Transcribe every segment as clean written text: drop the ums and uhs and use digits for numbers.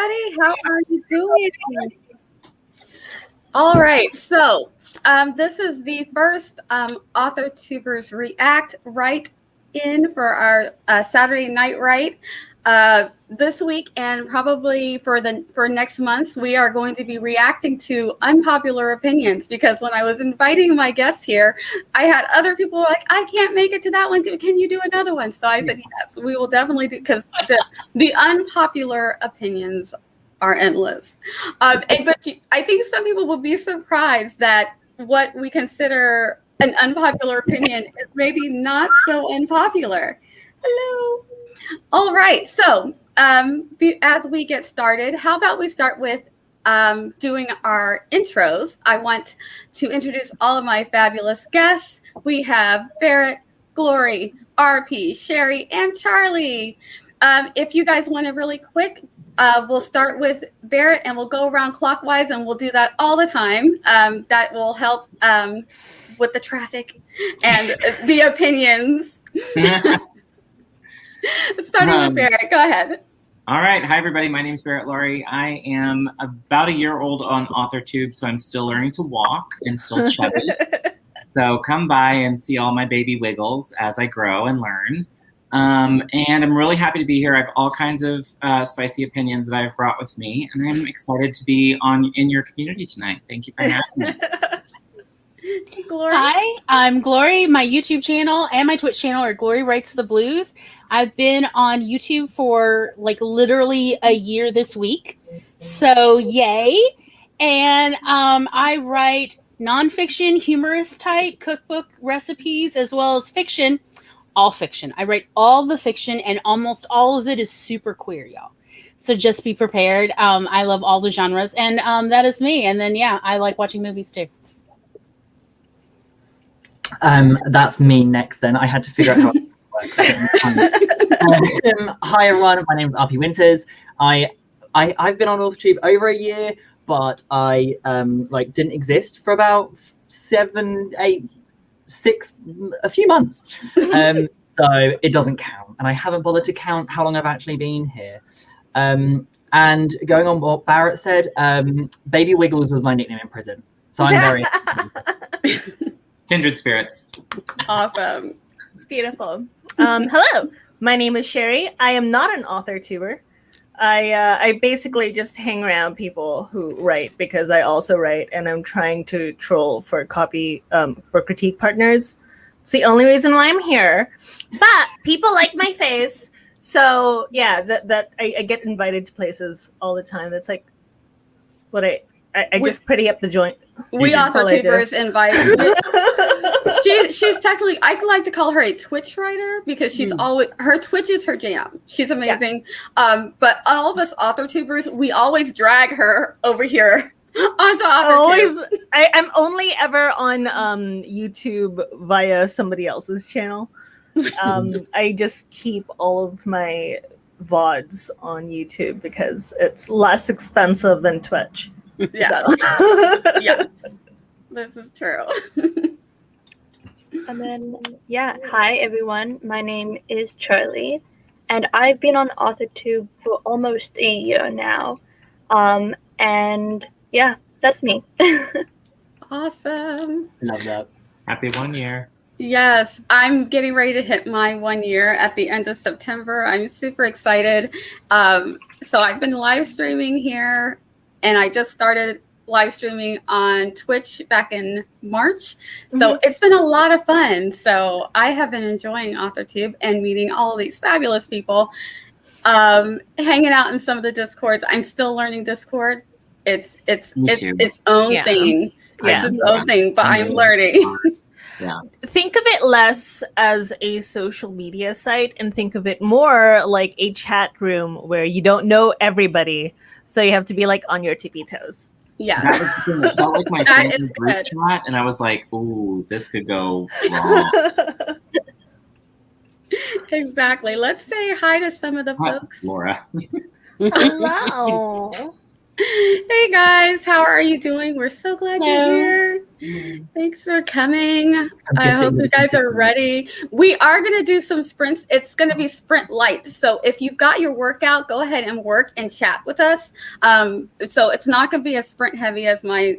everybody. How are you doing? All right, so this is the first Authortubers React write in for our Saturday night write. This week and probably for next month, we are going to be reacting to unpopular opinions, because when I was inviting my guests here, I had other people like, I can't make it to that one. Can you do another one? So I said, yes, we will definitely do, because the unpopular opinions are endless. But I think some people will be surprised that what we consider an unpopular opinion is maybe not so unpopular. Hello. All right, so as we get started, how about we start with doing our intros. I want to introduce all of my fabulous guests. We have Barrett, Laurie, RP, Sherri, and Charliee. If you guys want to really quick, we'll start with Barrett and we'll go around clockwise, and we'll do that all the time. That will help with the traffic and the opinions. Starting with Barrett, go ahead. All right. Hi, everybody. My name is Barrett Laurie. I am about a year old on AuthorTube, so I'm still learning to walk and still chubby. So come by and see all my baby wiggles as I grow and learn. And I'm really happy to be here. I have all kinds of spicy opinions that I've brought with me, and I'm excited to be in your community tonight. Thank you for having me. Glory. Hi, I'm Glory. My YouTube channel and my Twitch channel are Glory Writes the Blues. I've been on YouTube for like literally a year this week. So yay. And I write nonfiction, humorous type cookbook recipes, as well as fiction. All fiction. I write all the fiction, and almost all of it is super queer, y'all. So just be prepared. I love all the genres, and that is me. And then, yeah, I like watching movies too. That's me next then. I had to figure out how it works. Hi everyone, my name is RP Winters. I've been on AuthorTube over a year, but I didn't exist for about 7, 8, 6, a few months. So it doesn't count. And I haven't bothered to count how long I've actually been here. And going on what Barrett said, Baby Wiggles was my nickname in prison. So I'm very happy. Kindred spirits. Awesome. It's beautiful. Hello, my name is Sherri. I am not an AuthorTuber. I basically just hang around people who write, because I also write, and I'm trying to troll for for critique partners. It's the only reason why I'm here. But people like my face, so yeah, that I get invited to places all the time. That's like what I just pretty up the joint. We AuthorTubers invite. She's technically, I like to call her a Twitch writer, because she's always, her Twitch is her jam. She's amazing. Yeah. But all of us AuthorTubers, we always drag her over here onto AuthorTube. I'm only ever on YouTube via somebody else's channel. I just keep all of my VODs on YouTube because it's less expensive than Twitch. Yes. Yes. This is true. And then, yeah, hi everyone. My name is Charliee, and I've been on AuthorTube for almost a year now. And yeah, that's me. Awesome. Love that. Happy 1 year. Yes, I'm getting ready to hit my 1 year at the end of September. I'm super excited. So I've been live streaming here, and I just started live streaming on Twitch back in March. So it's been a lot of fun. So I have been enjoying AuthorTube and meeting all of these fabulous people, hanging out in some of the Discords. I'm still learning Discord. It's its own thing. Yeah. It's its own thing, but I'm learning. Yeah. Think of it less as a social media site and think of it more like a chat room where you don't know everybody. So you have to be like on your tippy toes. Yeah. That was the thing. It felt like my favorite group chat, and I was like, ooh, this could go wrong. Exactly. Let's say hi to some of the folks. Laura. Hello. Hey guys, how are you doing? We're so glad you're here. Thanks for coming. I hope you guys are ready. We are going to do some sprints. It's going to be sprint light. So if you've got your workout, go ahead and work and chat with us. So it's not going to be as sprint heavy as my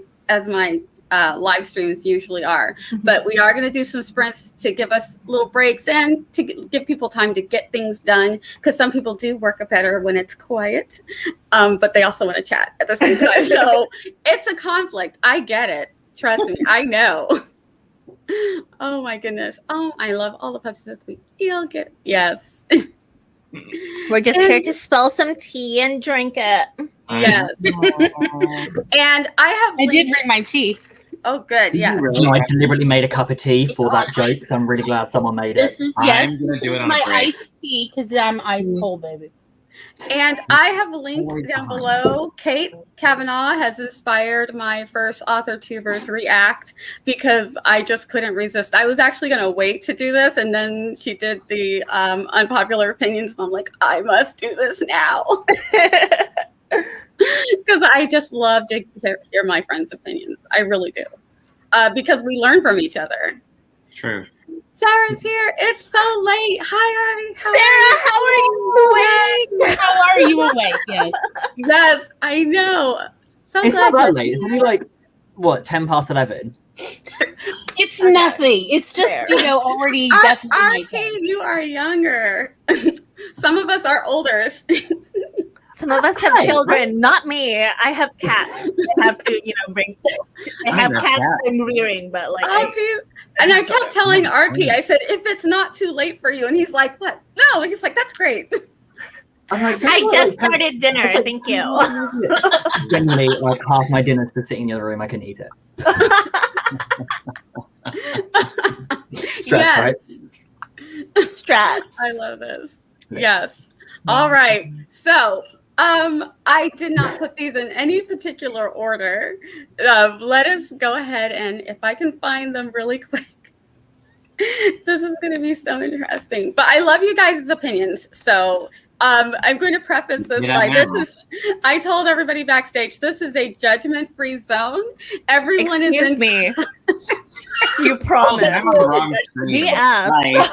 live streams usually are, but we are going to do some sprints to give us little breaks and to give people time to get things done, because some people do work better when it's quiet, but they also want to chat at the same time. So it's a conflict. I get it. Trust me, I know. Oh my goodness. Oh, I love all the puppies that we get. Yes. We're just here to spill some tea and drink it. Yes. And I did bring my tea. Oh, good. Yeah. No, I deliberately made a cup of tea for that joke, so I'm really glad someone made it. This is my iced tea because I'm ice cold, baby. And I have links down below. Kate Cavenaugh has inspired my first Authortubers React because I just couldn't resist. I was actually going to wait to do this, and then she did the Unpopular Opinions, and I'm like, I must do this now. Because I just love to hear my friends' opinions. I really do. Because we learn from each other. True. Sarah's here. It's so late. Hi. Sarah, how are you awake? Yes. Yes, I know. So it's glad not that late. It's only like, what, 10 past 11? It's nothing. It's just, already definitely. RP, you are younger. Some of us are older. Some of us have children, not me. I have cats. I have to, bring. I have cats I'm rearing, but like. And I kept telling RP, I said, if it's not too late for you, and he's like, what? No, and he's like, that's great. I just started dinner. Thank you. Generally, like half my dinner's just sitting in the other room. I can eat it. Straps, right? Straps. I love this. Yes. All right. So. I did not put these in any particular order. Let us go ahead, and if I can find them really quick, this is going to be so interesting. But I love you guys' opinions. So I'm going to preface this by I told everybody backstage, this is a judgment-free zone. Everyone Excuse is me. You promised. I'm on the wrong screen. We asked.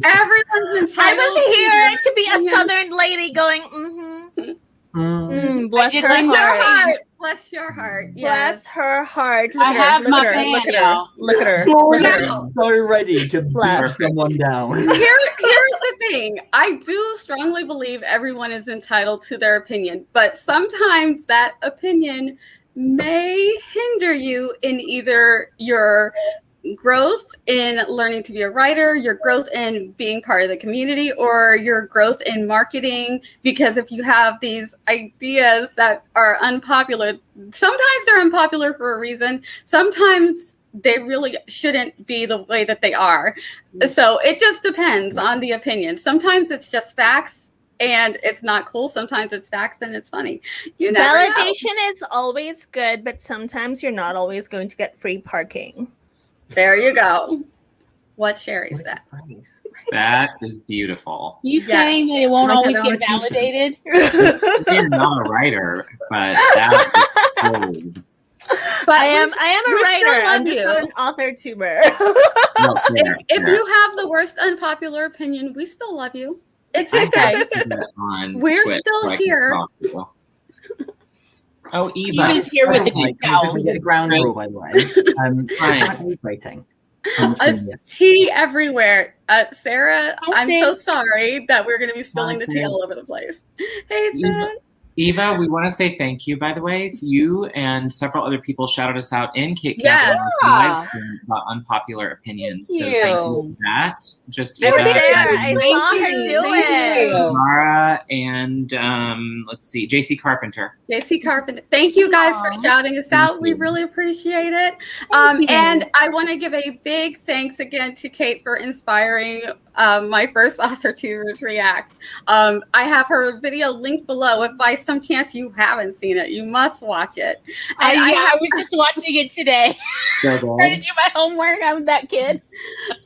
Everyone's entitled. I was here to be a Southern lady going, bless her heart. Bless your heart. Bless her heart. I have my fan, y'all. Look at her. So ready to beat someone down. Here's the thing. I do strongly believe everyone is entitled to their opinion, but sometimes that opinion may hinder you in either your growth in learning to be a writer, your growth in being part of the community, or your growth in marketing. Because if you have these ideas that are unpopular, sometimes they're unpopular for a reason. Sometimes they really shouldn't be the way that they are. So it just depends on the opinion. Sometimes it's just facts and it's not cool. Sometimes it's facts and it's funny. Validation is always good, but sometimes you're not always going to get free parking. There you go. What Sherri said. That is beautiful. You saying that it won't always get validated? You're not a writer, but that is gold. But I am a writer. I'm just not an author tuber. If you have the worst unpopular opinion, we still love you. It's okay. We're still here. Oh, Eva. Eva's here with the two towels. This is a ground rule, by the way. It's rating. Tea everywhere. Sarah, I'm so sorry that we're going to be spilling the tea all over the place. Hey, Sarah. Eva, we want to say thank you, by the way. You and several other people shouted us out in Kate Cavenaugh live stream about unpopular opinions. So thank you for that. Just Eva, I saw her do it. Mara, and let's see, JC Carpenter. JC Carpenter. Thank you guys for shouting us out. We really appreciate it. And I want to give a big thanks again to Kate for inspiring my first Authortubers React. I have her video linked below. If by some chance you haven't seen it, you must watch it. I was just watching it today. Trying to do my homework. I'm that kid.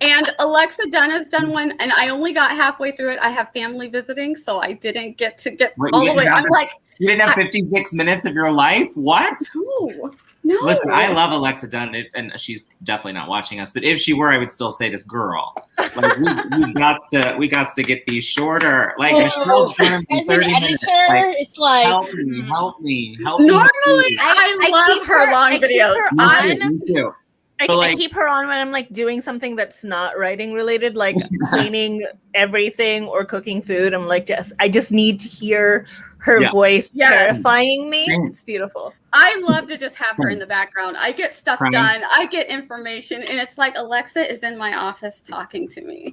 And Alexa Dunn has done one, and I only got halfway through it. I have family visiting, so I didn't get to get all the way. I'm like, You didn't have 56 minutes of your life? What? No. Listen, I love Alexa Dunn, and she's definitely not watching us. But if she were, I would still say this girl. Like we got to get these shorter. Like Michelle's doing As 30 an minutes. editor, Like, it's like help me. Normally, I love her long videos. Me too. I keep her on when I'm like doing something that's not writing related, like cleaning everything or cooking food. I'm like, I just need to hear her voice terrifying me. It's beautiful. I love to just have her in the background. I get stuff done. I get information, and it's like Alexa is in my office talking to me.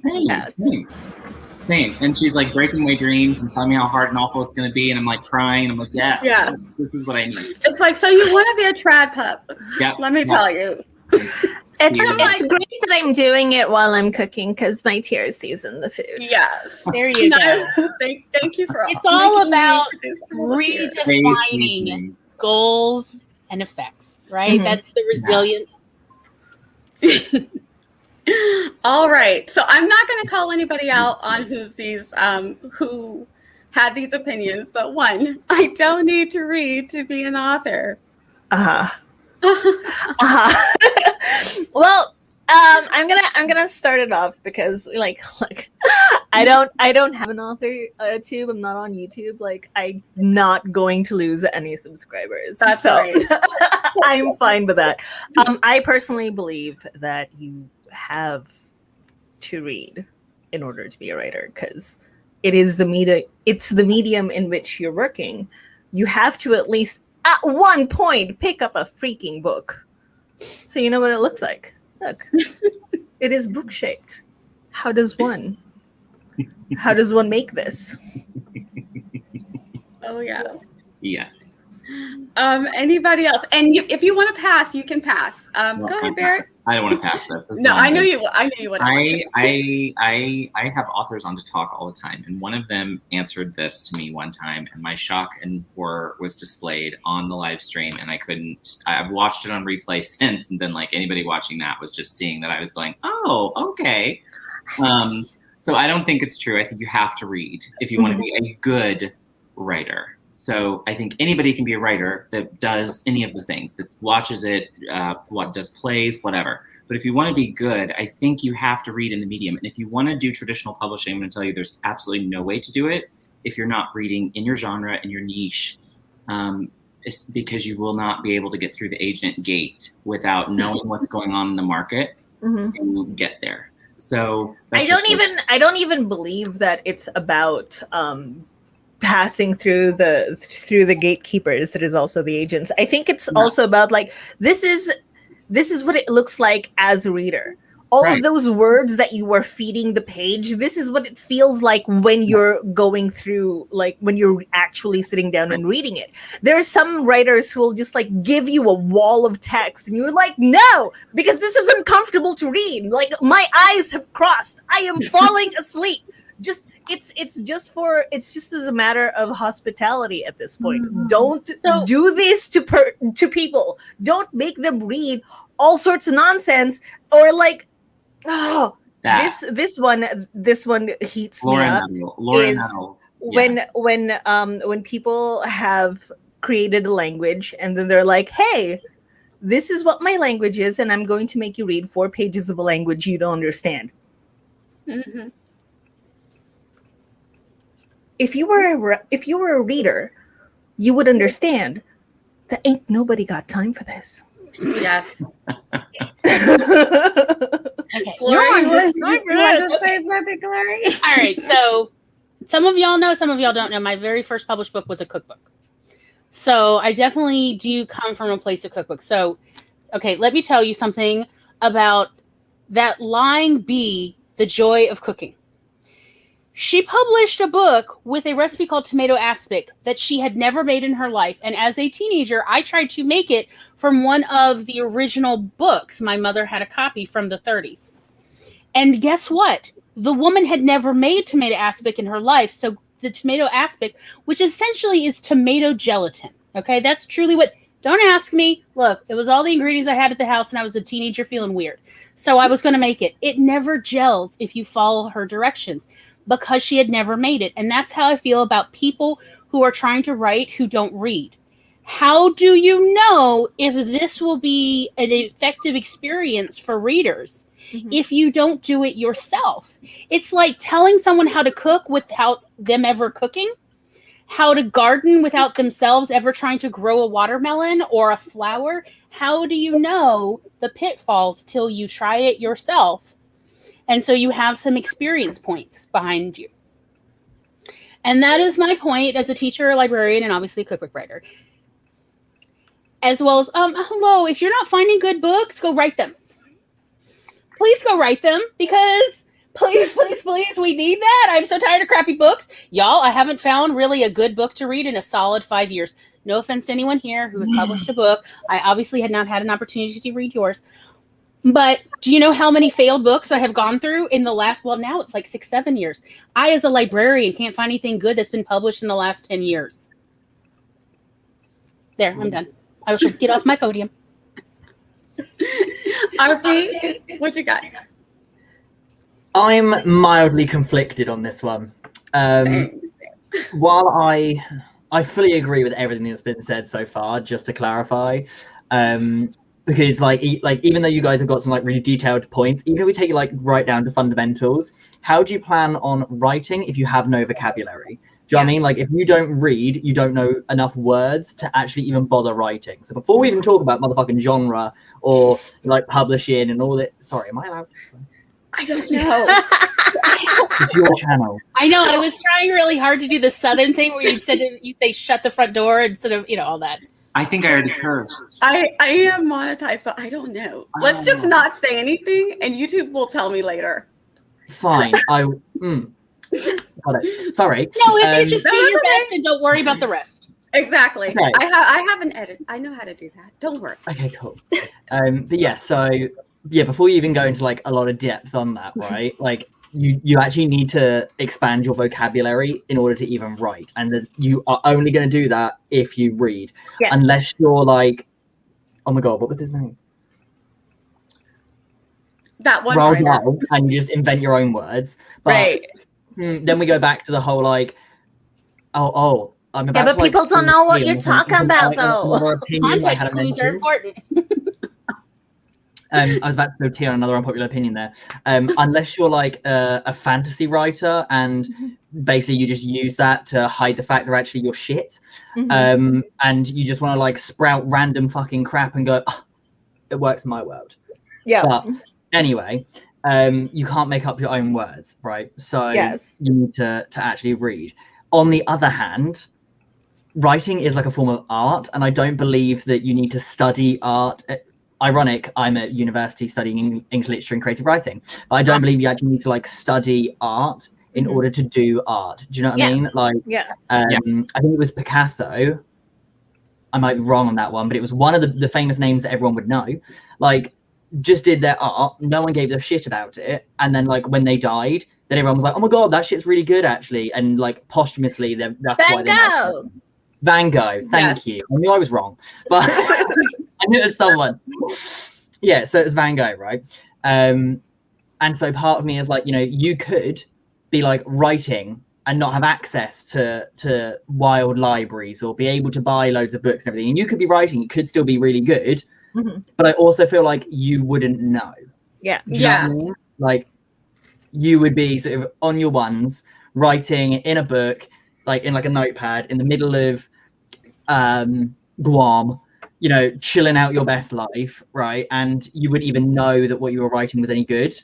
Same. And she's like breaking my dreams and telling me how hard and awful it's going to be. And I'm like crying. I'm like, yes. This is what I need. It's like, so you want to be a trad pup? Yep. Let me tell you. It's great that I'm doing it while I'm cooking because my tears season the food. Yes. there you go. Thank you for It's all about redefining goals and effects, right? Mm-hmm. That's the resilient. All right. So I'm not going to call anybody out on who had these opinions, but one, I don't need to read to be an author. Well, I'm gonna start it off because like I don't have an author tube. I'm not on YouTube. Like I'm not going to lose any subscribers. That's so right. I'm fine with that. I personally believe that you have to read in order to be a writer because it is the media. It's the medium in which you're working. You have to at least at one point pick up a freaking book. So you know what it looks like. Look, it is book shaped. How does one make this? Oh yes. Yes. Anybody else? And if you want to pass, you can pass. Go ahead, Barrett. I don't want to pass this. No, I knew you would. I have authors on to talk all the time, and one of them answered this to me one time, and my shock and horror was displayed on the live stream, and I've watched it on replay since, and then like anybody watching that was just seeing that I was going, oh, okay. So I don't think it's true. I think you have to read if you want to be a good writer. So I think anybody can be a writer that does any of the things, that watches it, does plays, whatever. But if you want to be good, I think you have to read in the medium. And if you want to do traditional publishing, I'm going to tell you there's absolutely no way to do it if you're not reading in your genre, in your niche. It's because you will not be able to get through the agent gate without knowing what's going on in the market and get there. So I don't even believe that it's about passing through the gatekeepers that is also the agents. I think it's also about like this is what it looks like as a reader. All of those words that you are feeding the page, this is what it feels like when you're going through, like when you're actually sitting down and reading it. There are some writers who will just like give you a wall of text and you're like, no, because this is uncomfortable to read. Like my eyes have crossed. I am falling asleep. It's just as a matter of hospitality at this point. Don't do this to people. Don't make them read all sorts of nonsense or like, this one heats me up. When people have created a language and then they're like, hey, this is what my language is, and I'm going to make you read 4 pages of a language you don't understand. Mm-hmm. If you were a reader, you would understand that ain't nobody got time for this. Yes. Okay. Glory, you want to say something, Glory? All right. So some of y'all know, some of y'all don't know. My very first published book was a cookbook. So I definitely do come from a place of cookbook. So, okay, let me tell you something about that lying bee, the joy of cooking. She published a book with a recipe called tomato aspic that she had never made in her life. And as a teenager, I tried to make it from one of the original books. My mother had a copy from the 30s. And guess what? The woman had never made tomato aspic in her life. So the tomato aspic, which essentially is tomato gelatin. Okay, that's truly what, don't ask me. Look, it was all the ingredients I had at the house and I was a teenager feeling weird. So I was going to make it. It never gels if you follow her directions, because she had never made it. And that's how I feel about people who are trying to write who don't read. How do you know if this will be an effective experience for readers if you don't do it yourself? It's like telling someone how to cook without them ever cooking, how to garden without themselves ever trying to grow a watermelon or a flower. How do you know the pitfalls till you try it yourself? And so you have some experience points behind you. And that is my point as a teacher, a librarian, and obviously a cookbook writer. As well as, hello, if you're not finding good books, go write them. Please go write them, because please, we need that. I'm so tired of crappy books. Y'all, I haven't found really a good book to read in a solid 5 years. No offense to anyone here who has published a book. I obviously had not had an opportunity to read yours. But do you know how many failed books I have gone through in the last, well, now it's like 6-7 years. I, as a librarian, can't find anything good that's been published in the last 10 years. There, I'm done. I should get off my podium. RP, what you got? I'm mildly conflicted on this one. Same. While I fully agree with everything that's been said so far, just to clarify, because like even though you guys have got some like really detailed points, even if we take it like right down to fundamentals, how do you plan on writing if you have no vocabulary? Do you know what I mean? Like, if you don't read, you don't know enough words to actually even bother writing. So before we even talk about motherfucking genre or like publishing and all that, sorry, am I allowed to swear? I don't know. It's your channel. I know. I was trying really hard to do the Southern thing where they shut the front door and sort of, all that. I think I already cursed. I am monetized, but I don't know. Let's just not say anything, and YouTube will tell me later. Fine. Got it. Sorry. No, it's just do your best and don't worry about the rest. Exactly. Okay. I have an edit. I know how to do that. Don't worry. Okay, cool. But yeah, so yeah, before you even go into like a lot of depth on that, right? Like you actually need to expand your vocabulary in order to even write, and you are only going to do that if you read, unless you're like, oh my god, what was his name? That one. Roll down, and you just invent your own words. But, right. Then we go back to the whole like, I'm about but to, like, people don't know what you're talking about, though. Context clues are important. I was about to go tea on another unpopular opinion there. Unless you're like a fantasy writer and basically you just use that to hide the fact that actually you're shit, and you just want to like sprout random fucking crap and go, it works in my world. Yeah. But anyway, you can't make up your own words, right? So you need to actually read. On the other hand, writing is like a form of art, and I don't believe that you need to study art. Ironic, I'm at university studying English literature and creative writing, but I don't believe you actually need to like study art in order to do art. Do you know what I mean? Like, I think it was Picasso. I might be wrong on that one, but it was one of the famous names that everyone would know. Like, just did their art, no one gave a shit about it, and then like when they died, then everyone was like, oh my god, that shit's really good actually, and like posthumously, that's why they know. Van Gogh, thank you. I knew I was wrong, but I knew it was someone. Yeah, so it was Van Gogh, right? And so part of me is like, you could be like writing and not have access to wild libraries or be able to buy loads of books and everything. And you could be writing, it could still be really good, but I also feel like you wouldn't know. Yeah. Do you know what I mean? Like, you would be sort of on your ones, writing in a book, like in like a notepad in the middle of Guam, chilling out your best life, right? And you wouldn't even know that what you were writing was any good.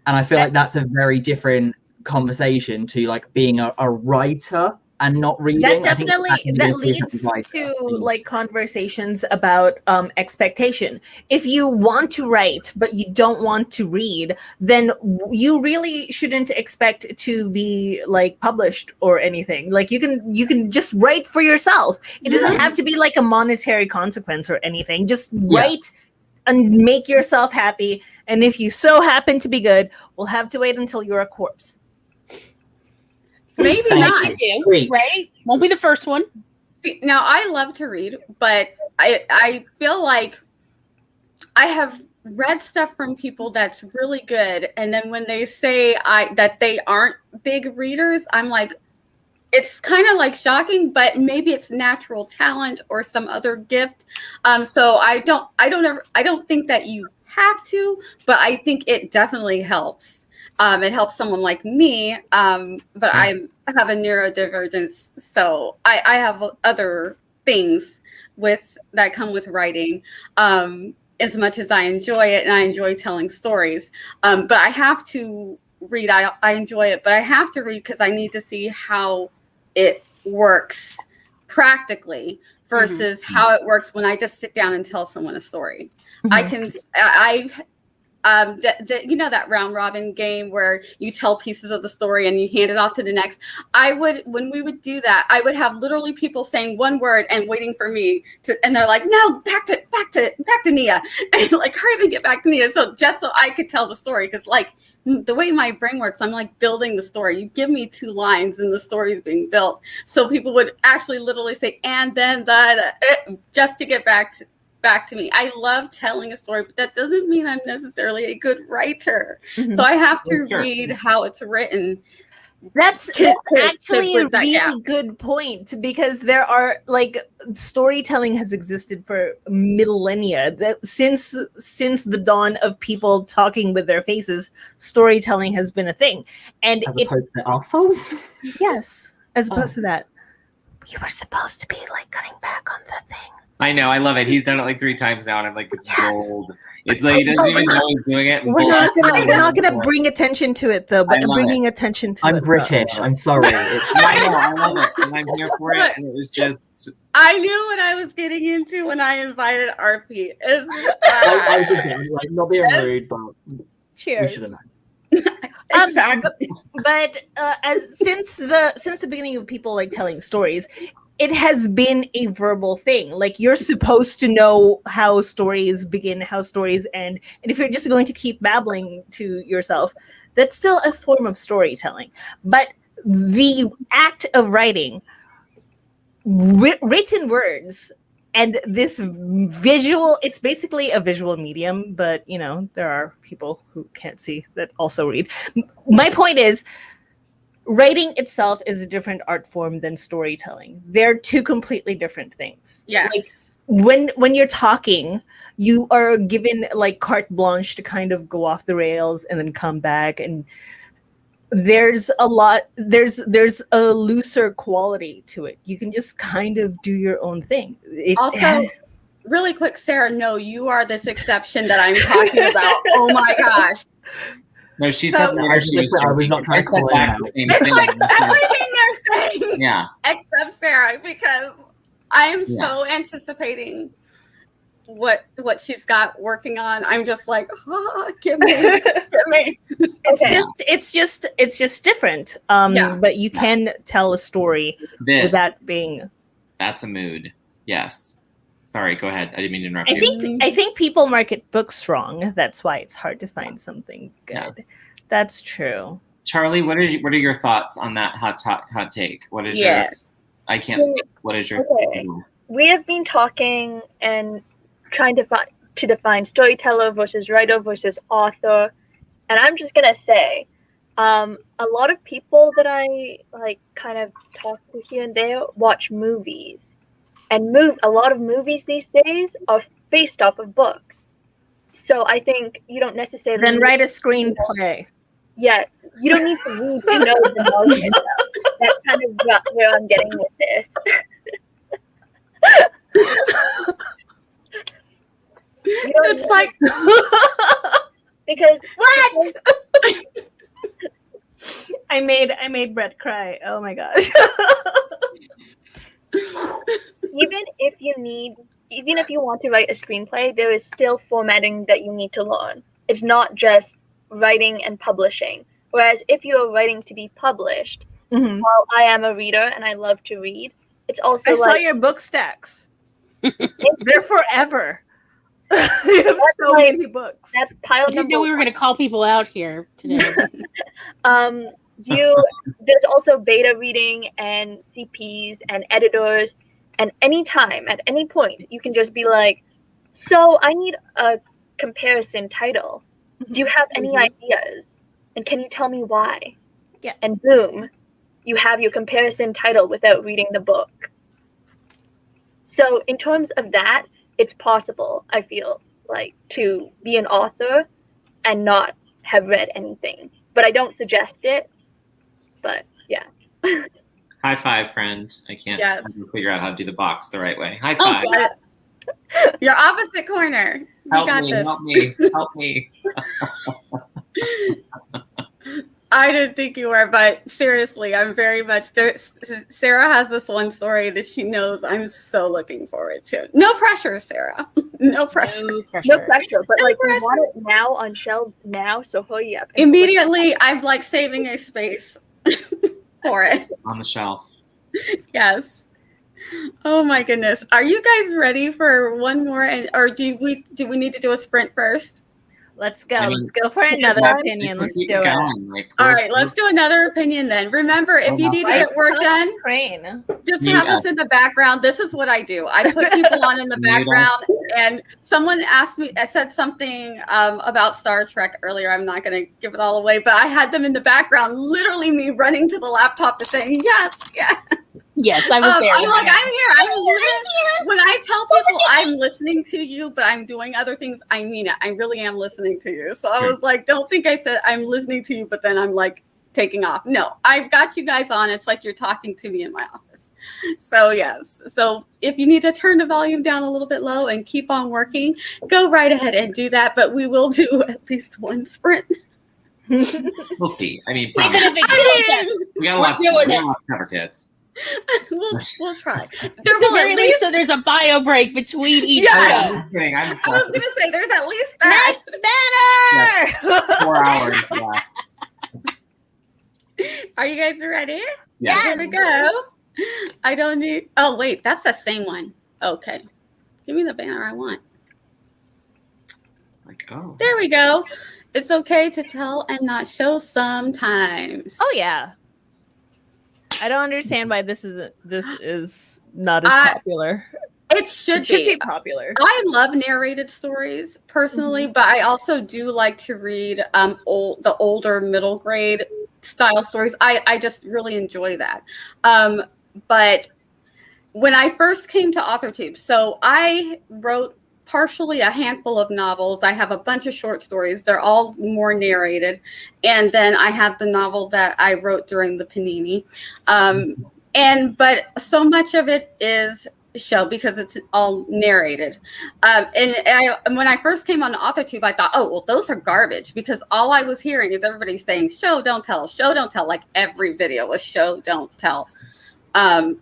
And I feel like that's a very different conversation to like being a writer and not reading. That definitely leads to like conversations about expectation. If you want to write but you don't want to read, then you really shouldn't expect to be like published or anything. Like you can just write for yourself. It doesn't have to be like a monetary consequence or anything. Just write and make yourself happy. And if you so happen to be good, we'll have to wait until you're a corpse. Maybe not. Right? Won't be the first one. See, now I love to read, but I feel like I have read stuff from people that's really good, and then when they say that they aren't big readers, I'm like, it's kind of like shocking, but maybe it's natural talent or some other gift. So I don't think that you have to, but I think it definitely helps. It helps someone like me, but I have a neurodivergence, so I have other things that come with writing. As much as I enjoy it, and I enjoy telling stories, but I have to read. I enjoy it, but I have to read because I need to see how it works practically versus how it works when I just sit down and tell someone a story. You know that round robin game where you tell pieces of the story and you hand it off to the next. When we would do that, I would have literally people saying one word and waiting for me to, and they're like, no, back to Nia, and like, hurry up and get back to Nia. So just so I could tell the story, because like the way my brain works, I'm like building the story. You give me 2 lines and the story is being built. So people would actually literally say, and then just to get back to me. I love telling a story, but that doesn't mean I'm necessarily a good writer. So I have to read how it's written. That's actually a really good point, because there are like storytelling has existed for millennia. That since the dawn of people talking with their faces, storytelling has been a thing. And as opposed to ourselves? Yes, as opposed to that. You were supposed to be like cutting back on the thing. I know, I love it. He's done it like 3 times now, and I'm like, it's gold. It's like he doesn't even know he's doing it. We're not gonna bring attention to it though, but bringing attention to it. I'm British. I'm sorry. I love it, and I'm here for it. And it was just. I knew what I was getting into when I invited RP. I was just like not being rude, but cheers. Exactly. But since the beginning of people like telling stories, it has been a verbal thing. Like, you're supposed to know how stories begin, how stories end. And if you're just going to keep babbling to yourself, that's still a form of storytelling. But the act of writing written words and this visual, it's basically a visual medium, but you know, there are people who can't see that also read. My point is, writing itself is a different art form than storytelling. They're 2 completely different things. Yeah. Like when you're talking, you are given like carte blanche to kind of go off the rails and then come back, and there's a looser quality to it. You can just kind of do your own thing. Really quick, Sarah, no, you are this exception that I'm talking about. Oh my gosh. No, she said I was not trying to call it. It's like everything they're saying. Yeah. Except Sarah, because I am so anticipating what she's got working on. I'm just like, give me. It's just different. But you can tell a story without being. That's a mood. Yes. Sorry, go ahead. I didn't mean to interrupt you. I think people market books wrong. That's why it's hard to find something good. Yeah. That's true. Charliee, what are your thoughts on that hot take? What is your? I can't speak. What is your? Okay. We have been talking and trying to define storyteller versus writer versus author, and I'm just gonna say, a lot of people that I like kind of talk to here and there watch movies. And a lot of movies these days are based off of books. So I think you don't necessarily... Then write a screenplay. Yeah, you don't need to read to know the knowledge. That's kind of where I'm getting with this. It's like... Because... What? I made Brett cry. Oh my gosh. Even if you want to write a screenplay, there is still formatting that you need to learn. It's not just writing and publishing. Whereas if you're writing to be published, while I am a reader and I love to read, it's also I saw your book stacks. They're forever. You have so many books. That's pile I didn't know we were going to call people out here today. There's also beta reading and CPs and editors, and anytime, at any point, you can just be like, so I need a comparison title. Do you have any ideas? And can you tell me why? Yeah. And boom, you have your comparison title without reading the book. So in terms of that, it's possible, I feel like, to be an author and not have read anything. But I don't suggest it. But yeah. High five, friend. I can't Yes. figure out how to do the box the right way. High five. Your opposite corner. You got this. Help me, help me. I didn't think you were, but seriously, I'm very much there. Sarah has this one story that she knows I'm so looking forward to. No pressure, Sarah. No pressure. No pressure. No pressure, but No like pressure. we want it now on shelves now, so hurry up. Immediately, I'm like saving a space for it. On the shelf. Yes. Oh my goodness. Are you guys ready for one more? Or do we need to do a sprint first? Let's go. I mean, Let's go for another opinion. Let's Keep do it. going. Like, All right, let's do another opinion then. Remember, if you need to get work done, Train. just Mute have us us. in the background. This is what I do. I put people on in the Mute us. background, and someone asked me, I said something about Star Trek earlier. I'm not going to give it all away, but I had them in the background, literally me running to the laptop to saying, yes, yes. Yes, I was there. I'm like, I'm here. When I tell people I'm listening to you, but I'm doing other things, I mean it. I really am listening to you. So I was like, don't think I said I'm listening to you, but then I'm like taking off. No, I've got you guys on. It's like you're talking to me in my office. So yes. So if you need to turn the volume down a little bit low and keep on working, go right ahead and do that. But we will do at least one sprint. We'll see. I mean, Even promise. if it We got a lot to cover, kids. We'll try. There There will at least. so there's a bio break between each Yes. show. I'm just kidding. I'm just I was joking. gonna say there's at least that. That's better. 4 hours. Yeah. Are you guys ready? Yes. Here we go. I don't need. Oh wait, that's the same one. Okay, give me the banner I want. Like, oh. There we go. It's okay to tell and not show sometimes. Oh yeah. I don't understand why this is not as popular. It should be. Popular. I love narrated stories personally, but I also do like to read the older middle grade style stories. I just really enjoy that. But when I first came to Authortubes, so I wrote partially a handful of novels. I have a bunch of short stories. They're all more narrated. And then I have the novel that I wrote during the Panini. But so much of it is show because it's all narrated. When I first came on the Authortube, I thought, oh, well, those are garbage because all I was hearing is everybody saying show, don't tell, show, don't tell. Like every video was show, don't tell.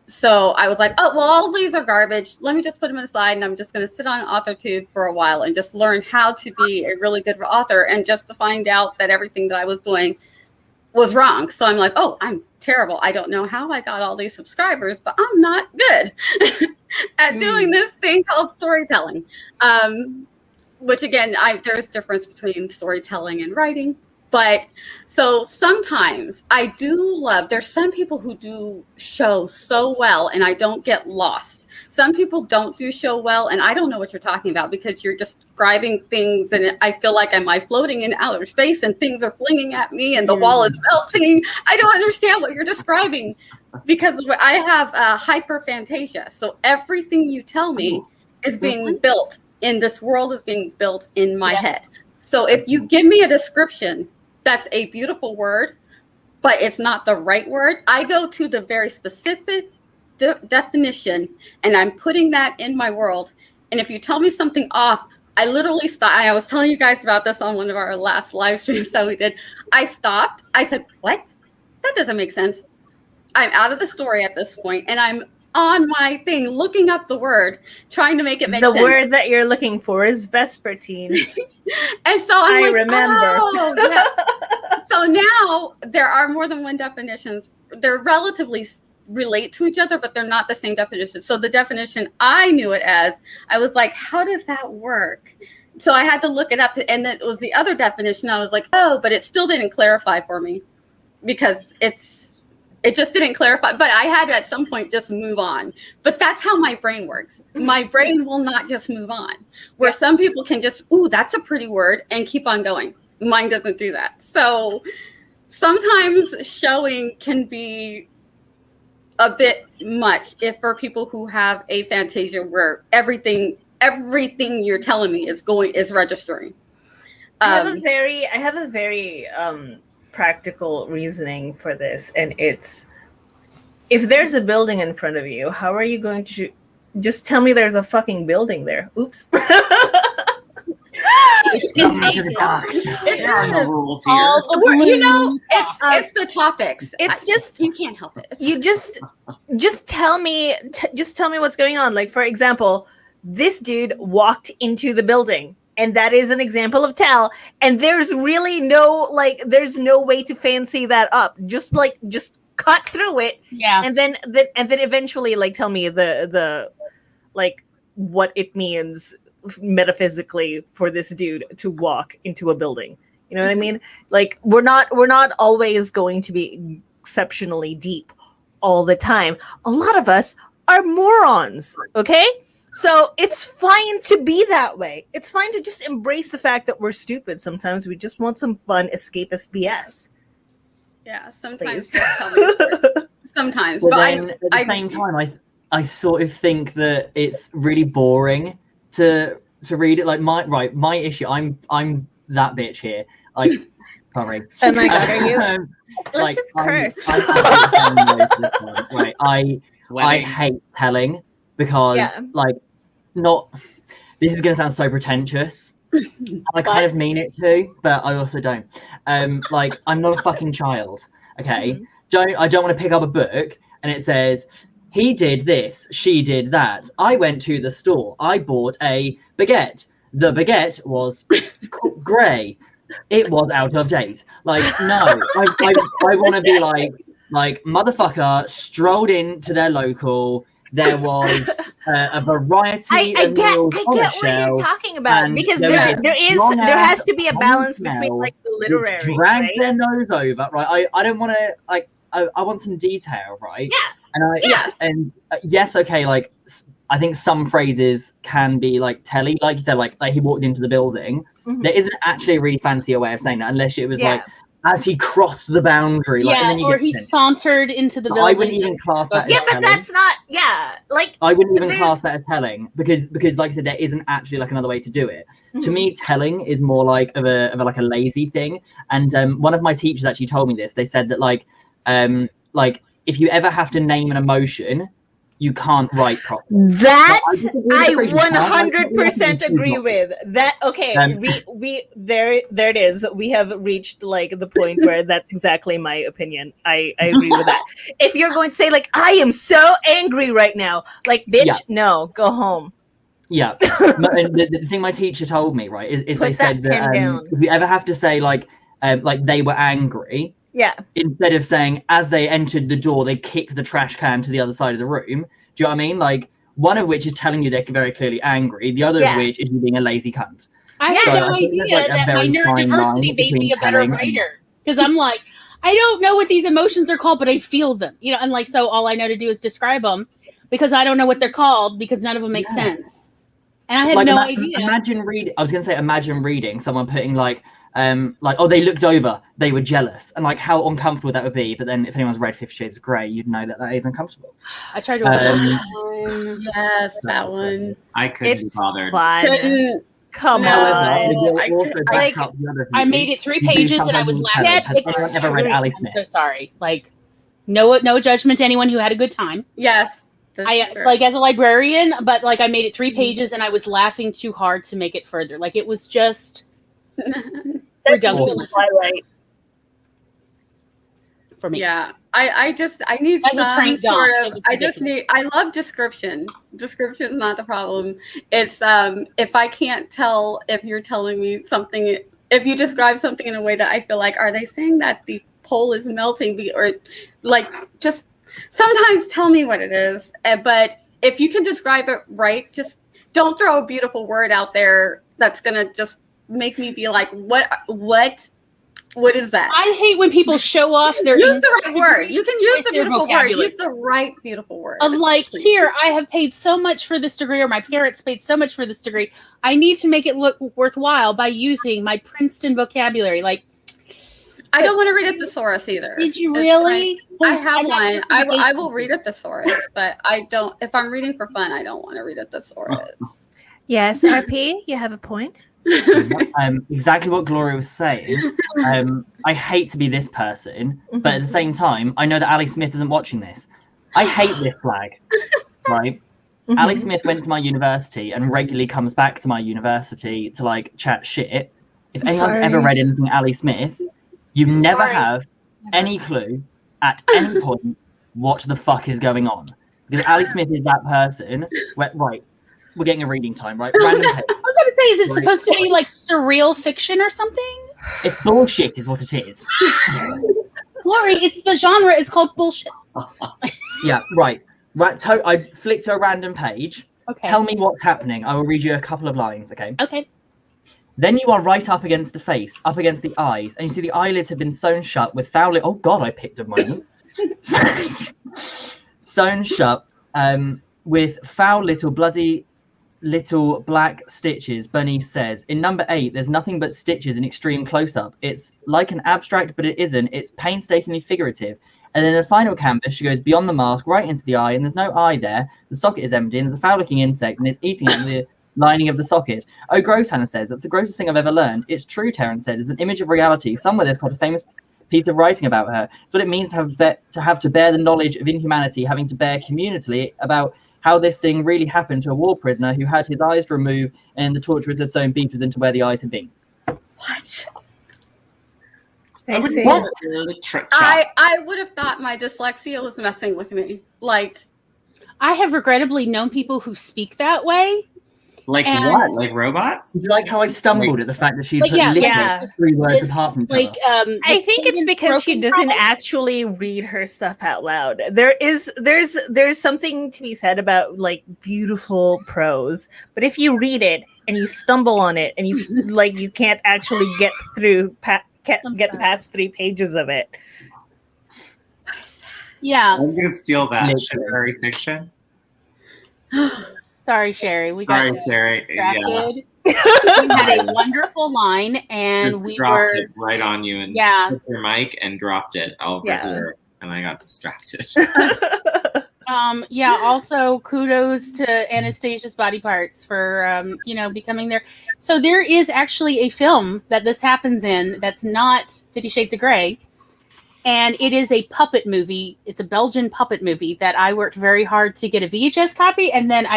So I was like, oh, well, all of these are garbage. Let me just put them aside and I'm just going to sit on Authortube for a while and just learn how to be a really good author and just to find out that everything that I was doing was wrong. So I'm like, oh, I'm terrible. I don't know how I got all these subscribers, but I'm not good at doing this thing called storytelling. Which again, there's difference between storytelling and writing. But so sometimes I do love, there's some people who do show so well and I don't get lost. Some people don't do show well and I don't know what you're talking about because you're describing things and I feel like am I floating in outer space and things are flinging at me and the wall is melting. I don't understand what you're describing because I have hyperphantasia. So everything you tell me is being built in this world is being built in my head. So if you give me a description that's a beautiful word, but it's not the right word, I go to the very specific definition and I'm putting that in my world. And if you tell me something off, I literally stop. I was telling you guys about this on one of our last live streams that we did. I stopped. I said, what? That doesn't make sense. I'm out of the story at this point and I'm on my thing, looking up the word, trying to make it make sense. The word that you're looking for is vespertine. And so I'm like, remember. oh, yes. So now there are more than one definitions. They're relatively relate to each other, but they're not the same definition. So the definition I knew it as, I was like, how does that work? So I had to look it up, and then it was the other definition. I was like, oh, but it still didn't clarify for me because it just didn't clarify, but I had to at some point just move on. But that's how my brain works. My brain will not just move on. Where some people can just, ooh, that's a pretty word, and keep on going. Mine doesn't do that. So sometimes showing can be a bit much if for people who have aphantasia where everything you're telling me is registering. I have a very practical reasoning for this, and it's if there's a building in front of you, how are you going to just tell me there's a fucking building there? Oops. It's contagious. There are no rules here. All the blue It's the topics. It's just you can't help it. You just tell me what's going on. Like, for example, this dude walked into the building, and that is an example of tell. And there's really no there's no way to fancy that up. Just cut through it, Yeah. and then eventually tell me the what it means metaphysically for this dude to walk into a building. You know what I mean? Like, we're not always going to be exceptionally deep all the time. A lot of us are morons, okay? So it's fine to be that way. It's fine to just embrace the fact that we're stupid. Sometimes we just want some fun escapist BS. Yeah, sometimes. Please. just tell me sometimes, But but then at the same time, I sort of think that it's really boring to read it. Like my issue. I'm that bitch here. Like, sorry. Oh my god, are you? Let's just curse. I hate telling because this is gonna sound so pretentious. I kind of mean it to, but I also don't. I'm not a fucking child. Okay, I don't want to pick up a book and it says he did this, she did that. I went to the store. I bought a baguette. The baguette was grey. It was out of date. Like, no, I want to be like motherfucker strolled into their local. There was a variety I of get meals on what the shelf, you're talking about, and because there there has to be a on balance the between smell, the literary, drag right? their nose over, right? I don't want to I want some detail, right? Yeah. And yes, okay, I think some phrases can be telly, like you said, like he walked into the building. Mhm. There isn't actually a really fancier way of saying that, unless it was Yeah. as he crossed the boundary, and then you or get he sent. sauntered into the But building. I wouldn't even class that. Yeah, as but telling. that's not. I wouldn't even there's- class that as telling because, like I said, there isn't actually another way to do it. To Mhm. me, telling is more of a lazy thing. And one of my teachers actually told me this. They said that if you ever have to name an emotion, you can't write properly. That I I 100% agree with. That okay, we there it is. We have reached the point where that's exactly my opinion. I agree with that. If you're going to say I am so angry right now, bitch, no, go home. Yeah. And the thing my teacher told me, right, is Put they said that pen that down. if you ever have to say they were angry, Yeah. instead of saying as they entered the door, they kicked the trash can to the other side of the room. Do you know what I mean? One of which is telling you they're very clearly angry. The other of which is you being a lazy cunt. I had So no I think there's, idea that my very fine neurodiversity line made me between a better telling and- writer. Because I'm I don't know what these emotions are called, but I feel them. And so all I know to do is describe them because I don't know what they're called because none of them make sense. And I had no idea. Imagine reading someone putting oh, they looked over, they were jealous, and how uncomfortable that would be. But then if anyone's read 50 Shades of Grey, you'd know that is uncomfortable. I tried to Yes, that one. I couldn't be It's bothered. fun. Come No. on. I made it 3 pages and I was laughing. Has anyone ever read Alice I'm Smith? so sorry. No judgment to anyone who had a good time. Yes. I as a librarian, but I made it 3 pages and I was laughing too hard to make it further. It was just ridiculous Twilight. for me. Yeah, I need As a some trained sort dog, of. it was I just ridiculous. need. I love description. Description is not the problem. It's if I can't tell if you're telling me something, if you describe something in a way that I feel are they saying that the pole is melting, or just sometimes tell me what it is. But if you can describe it right, just don't throw a beautiful word out there that's gonna just make me be what is that? I hate when people show off their use the right word. You can use the their beautiful word. vocabulary. Use the right beautiful word. Of here, I have paid so much for this degree, or my parents paid so much for this degree. I need to make it look worthwhile by using my Princeton vocabulary. I don't want to read a thesaurus either. Did you It's really? I have I'm not one. sure I if I will read a thesaurus, but I don't. If I'm reading for fun, I don't want to read a thesaurus. Yes, RP, you have a point. Exactly what Gloria was saying. I hate to be this person, but at the same time, I know that Ali Smith isn't watching this. I hate this flag, right? Ali Smith went to my university and regularly comes back to my university to like chat shit. If anyone's ever read anything Ali Smith, you never have any clue at any point what the fuck is going on. Because Ali Smith is that person where, right, we're getting a reading time, right? Random page. I was going to say, is it supposed to be like surreal fiction or something? It's bullshit is what it is. Glory, it's the genre is called bullshit. Yeah, right. I flick to a random page. Okay. Tell me what's happening. I will read you a couple of lines, okay? Okay. Then you are right up against the face, up against the eyes, and you see the eyelids have been sewn shut with foul... Oh, God, I picked a moment. Sewn shut with foul little bloody little black stitches. Bunny says, in number 8, there's nothing but stitches in extreme close-up. It's like an abstract, but it isn't. It's painstakingly figurative. And then in the final canvas, she goes beyond the mask, right into the eye, and there's no eye there. The socket is empty, and there's a foul-looking insect, and it's eating at the lining of the socket. Oh, gross, Hannah says. That's the grossest thing I've ever learned. It's true, Terrence said. It's an image of reality. Somewhere there's quite a famous piece of writing about her. It's what it means to have to bear the knowledge of inhumanity, having to bear communally about how this thing really happened to a war prisoner who had his eyes removed and the torturers had sewn beetles into where the eyes had been. What? I see. What? I would have thought my dyslexia was messing with me. Like, I have regrettably known people who speak that way. Like And- what? Like robots? It's like how I stumbled at the fact that she Like, put yeah, literally yeah. 3 words This- apart from each Like, other. I think it's because she doesn't actually read her stuff out loud. There's something to be said about like beautiful prose, but if you read it and you stumble on it and you like you can't actually get through get past 3 pages of it. Yeah. I'm gonna steal that. Literally. Literary fiction. Sorry, Sherry. We got Sorry, Sherri. Yeah. distracted. We had a wonderful line, and Just we dropped were it right on you and yeah. took your mic and dropped it over Yeah. here, and I got distracted. Yeah, also kudos to Anastasia's body parts for becoming there. So there is actually a film that this happens in that's not 50 Shades of Grey, and it is a puppet movie. It's a Belgian puppet movie that I worked very hard to get a VHS copy, and then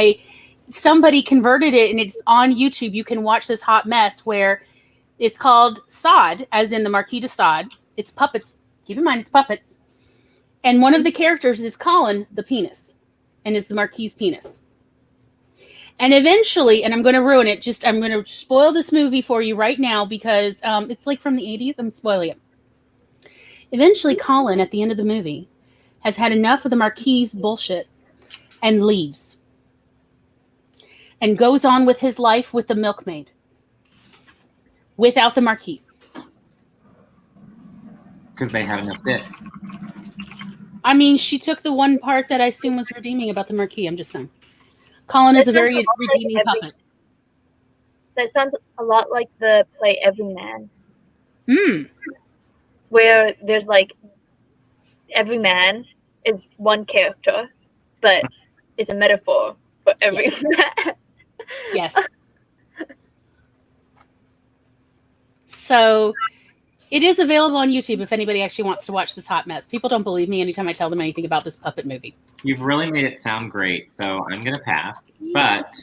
somebody converted it, and it's on YouTube. You can watch this hot mess where it's called Sod, as in the Marquis de Sade. It's puppets. Keep in mind, it's puppets. And one of the characters is Colin, the penis, and is the Marquis' penis. And eventually, and I'm going to ruin it, I'm going to spoil this movie for you right now because it's like from the 80s. I'm spoiling it. Eventually, Colin, at the end of the movie, has had enough of the Marquis' bullshit and leaves. And goes on with his life with the milkmaid. Without the Marquis. Because they had enough dick. I mean, she took the one part that I assume was redeeming about the Marquis. I'm just saying. Colin is a very redeeming puppet. That sounds a lot like the play Everyman, Mm. where there's like every man is one character, but it's a metaphor for every man. Yes. So it is available on YouTube if anybody actually wants to watch this hot mess. People don't believe me anytime I tell them anything about this puppet movie. You've really made it sound great, so I'm gonna pass. But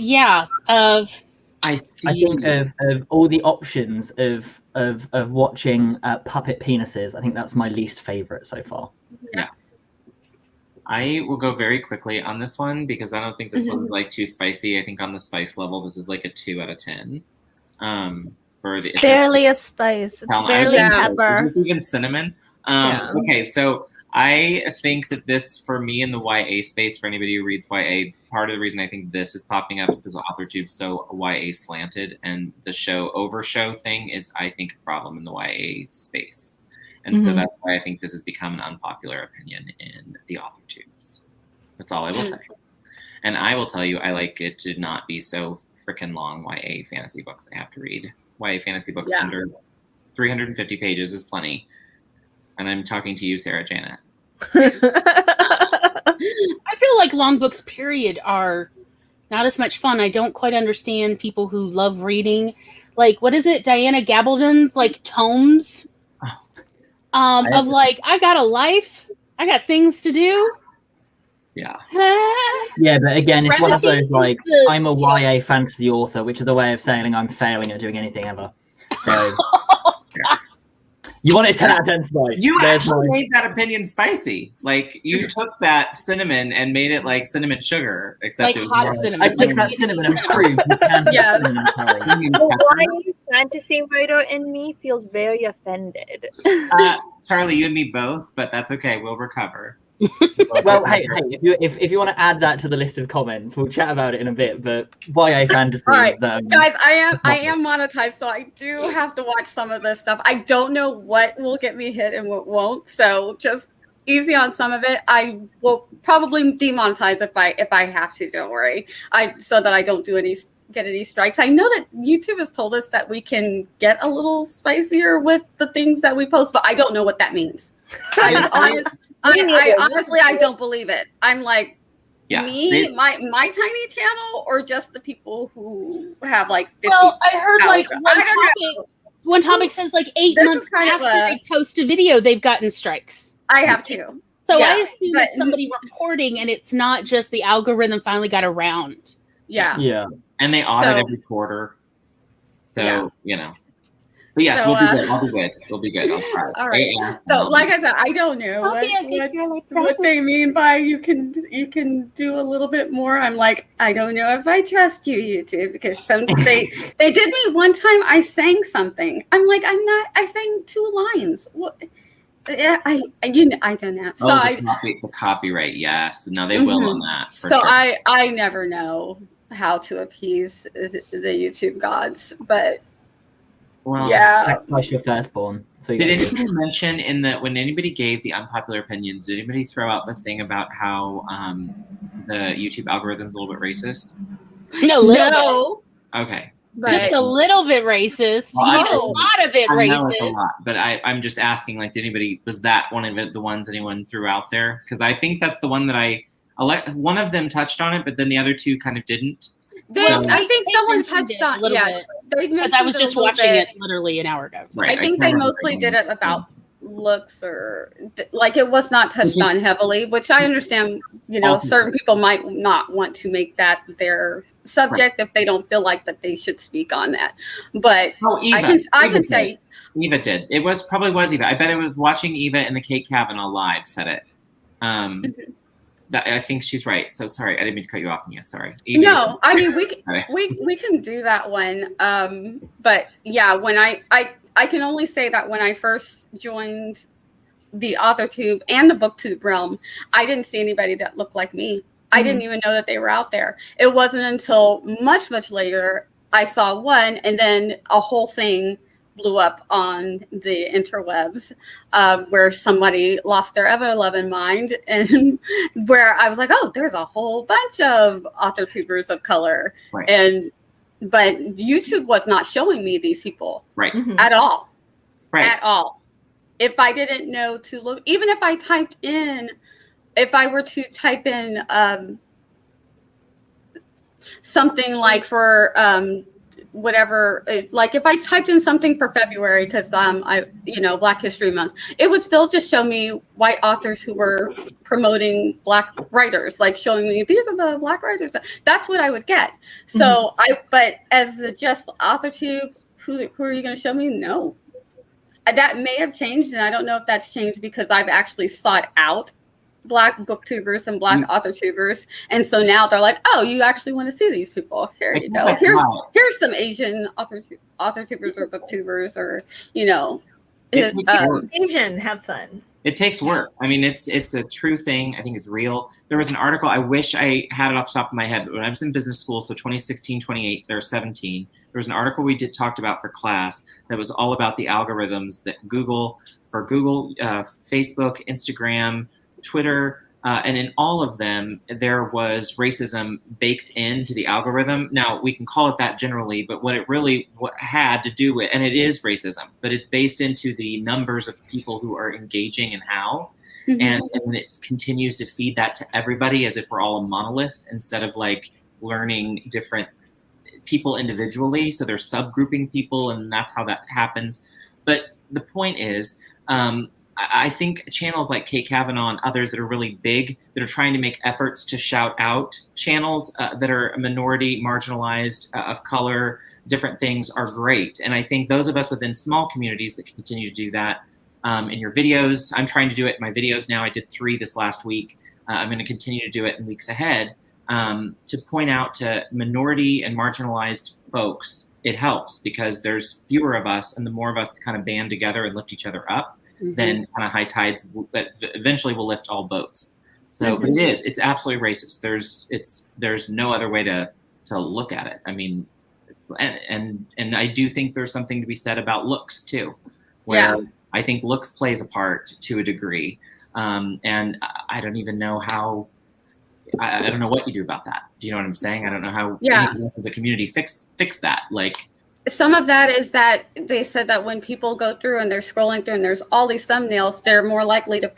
yeah, I see. I think of all the options of watching puppet penises, I think that's my least favorite so far. Yeah. I will go very quickly on this one because I don't think this one's like too spicy. I think on the spice level, this is like a 2 out of 10. For the It's barely a spice. It's barely pepper. Is this even cinnamon? Yeah. Okay, so I think that this, for me in the YA space, for anybody who reads YA, part of the reason I think this is popping up is because Authortube's so YA slanted, and the overshow thing is, I think, a problem in the YA space. And so that's why I think this has become an unpopular opinion in the Authortubes. That's all I will say. And I will tell you, I like it to not be so freaking long YA fantasy books I have to read. YA fantasy books under 350 pages is plenty. And I'm talking to you, Sarah Janet. I feel like long books, period, are not as much fun. I don't quite understand people who love reading. Like, what is it? Diana Gabaldon's, like, tomes of, like, I got a life. I got things to do. Yeah. Yeah, but again, it's one of those, like, the- I'm a YA fantasy author, which is a way of saying I'm failing at doing anything ever. So, you want it 10 out of 10 spice. You There's actually my- made that opinion spicy. Like, you took that cinnamon and made it like cinnamon sugar, except Like it was hot more cinnamon. I took that cinnamon and proved you can do Yeah. cinnamon curry. cinnamon The pepper. YA fantasy writer in me feels very offended. Charlie, you and me both, but that's okay. We'll recover. Well, hey, if you want to add that to the list of comments, we'll chat about it in a bit. But YA fantasy, All right, is, guys, I am monetized, so I do have to watch some of this stuff. I don't know what will get me hit and what won't, so just easy on some of it. I will probably demonetize if I have to. Don't worry, so that I don't get any strikes. I know that YouTube has told us that we can get a little spicier with the things that we post, but I don't know what that means. I honestly, I don't believe it. I'm like, Yeah. my tiny channel, or just the people who have like 50. Well, I heard like I don't one topic says like 8 This is months kind of after they post a video, they've gotten strikes. I have too. So Yeah, I assume but- it's somebody reporting, and it's not just the algorithm finally got around. Yeah. yeah. And they audit So- every quarter. So, Yeah. you know. But yes, So, we'll be good. I'll be good. We'll be good. I'll try. All right. Yeah. So, like I said, I don't know I'll be a good girl like what they mean by you can do a little bit more. I'm like, I don't know if I trust you, YouTube, because they did me one time. I sang something. I'm like, I sang 2 lines. What? Yeah, I don't know. So the copyright, yes. No, they will on that. for So sure. I never know how to appease the YouTube gods, but Well, yeah. Sacrifice your firstborn. So you Did get to- anybody mention when anybody gave the unpopular opinions, did anybody throw out the thing about how the YouTube algorithm's a little bit racist? No, little bit. No, Okay. but Just a little bit racist. Well, You I mean a know- lot of it I know it's a racist. lot, but I'm just asking, like, did anybody, was that one of the ones anyone threw out there? Because I think that's the one that one of them touched on it, but then the other 2 kind of didn't. I think They someone mentioned touched it on a little yeah. bit. They Because I mentioned was it a just little watching bit. it literally an hour ago. Right. I think they can't remember mostly did exactly. it about looks, or like it was not touched on heavily, which I understand. Also- Certain people might not want to make that their subject if they don't feel like that they should speak on that. But Oh, Eva. I Eva can did. say Eva did. It probably was Eva. I bet it was watching Eva and the Kate Cavenaugh live said it. That I think she's right. So sorry, I didn't mean to cut you off, Mia. Sorry. Eva, no. I mean, Sorry. we can do that one. But yeah, when I can only say that when I first joined the AuthorTube and the BookTube realm, I didn't see anybody that looked like me. I didn't even know that they were out there. It wasn't until much later I saw one, and then a whole thing blew up on the interwebs, where somebody lost their ever-loving mind, and where I was like, oh, there's a whole bunch of AuthorTubers of color. Right. But YouTube was not showing me these people Right. Mhm. at all. Right. At all. If I didn't know to look, even if I were to type in something like for whatever, like if I typed in something for February, because Black History Month, it would still just show me white authors who were promoting Black writers, like showing me these are the Black writers. That's what I would get. So but as just AuthorTube, who are you going to show me? No. That may have changed, and I don't know if that's changed because I've actually sought out Black booktubers and Black AuthorTubers, and so now they're like, "Oh, you actually want to see these people? Here you go. Here's some Asian AuthorTubers or booktubers, or It takes work. Asian, have fun. It takes work. I mean, it's a true thing. I think it's real. There was an article, I wish I had it off the top of my head, but when I was in business school, so 2016, 2017, there was an article we talked about for class that was all about the algorithms that Google, Facebook, Instagram, Twitter, And in all of them, there was racism baked into the algorithm. Now, we can call it that generally, but what it really had to do with, and it is racism, but it's based into the numbers of people who are engaging and how. And it continues to feed that to everybody as if we're all a monolith instead of like learning different people individually. So they're subgrouping people, and that's how that happens. But the point is, I think channels like Kate Cavenaugh and others that are really big, that are trying to make efforts to shout out channels that are minority, marginalized, of color, different things are great. And I think those of us within small communities that can continue to do that in your videos, I'm trying to do it in my videos now. I did 3 this last week. I'm going to continue to do it in weeks ahead to point out to minority and marginalized folks. It helps because there's fewer of us, and the more of us that kind of band together and lift each other up, then kind of high tides that eventually will lift all boats. So but it's absolutely racist. There's no other way to look at it. I mean, and I do think there's something to be said about looks too, where I think looks plays a part to a degree. And I don't even know how, I don't know what you do about that. Do you know what I'm saying? I don't know how anyone as a community fix that. Like, some of that is that they said that when people go through and they're scrolling through and there's all these thumbnails, they're more likely to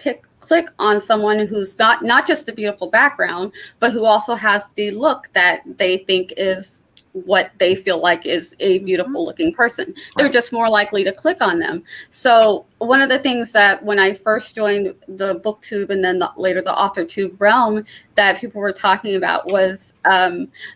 click on someone who's not just a beautiful background, but who also has the look that they think is what they feel like is a beautiful looking person. They're just more likely to click on them. So one of the things that when I first joined the booktube and then later the authortube realm that people were talking about was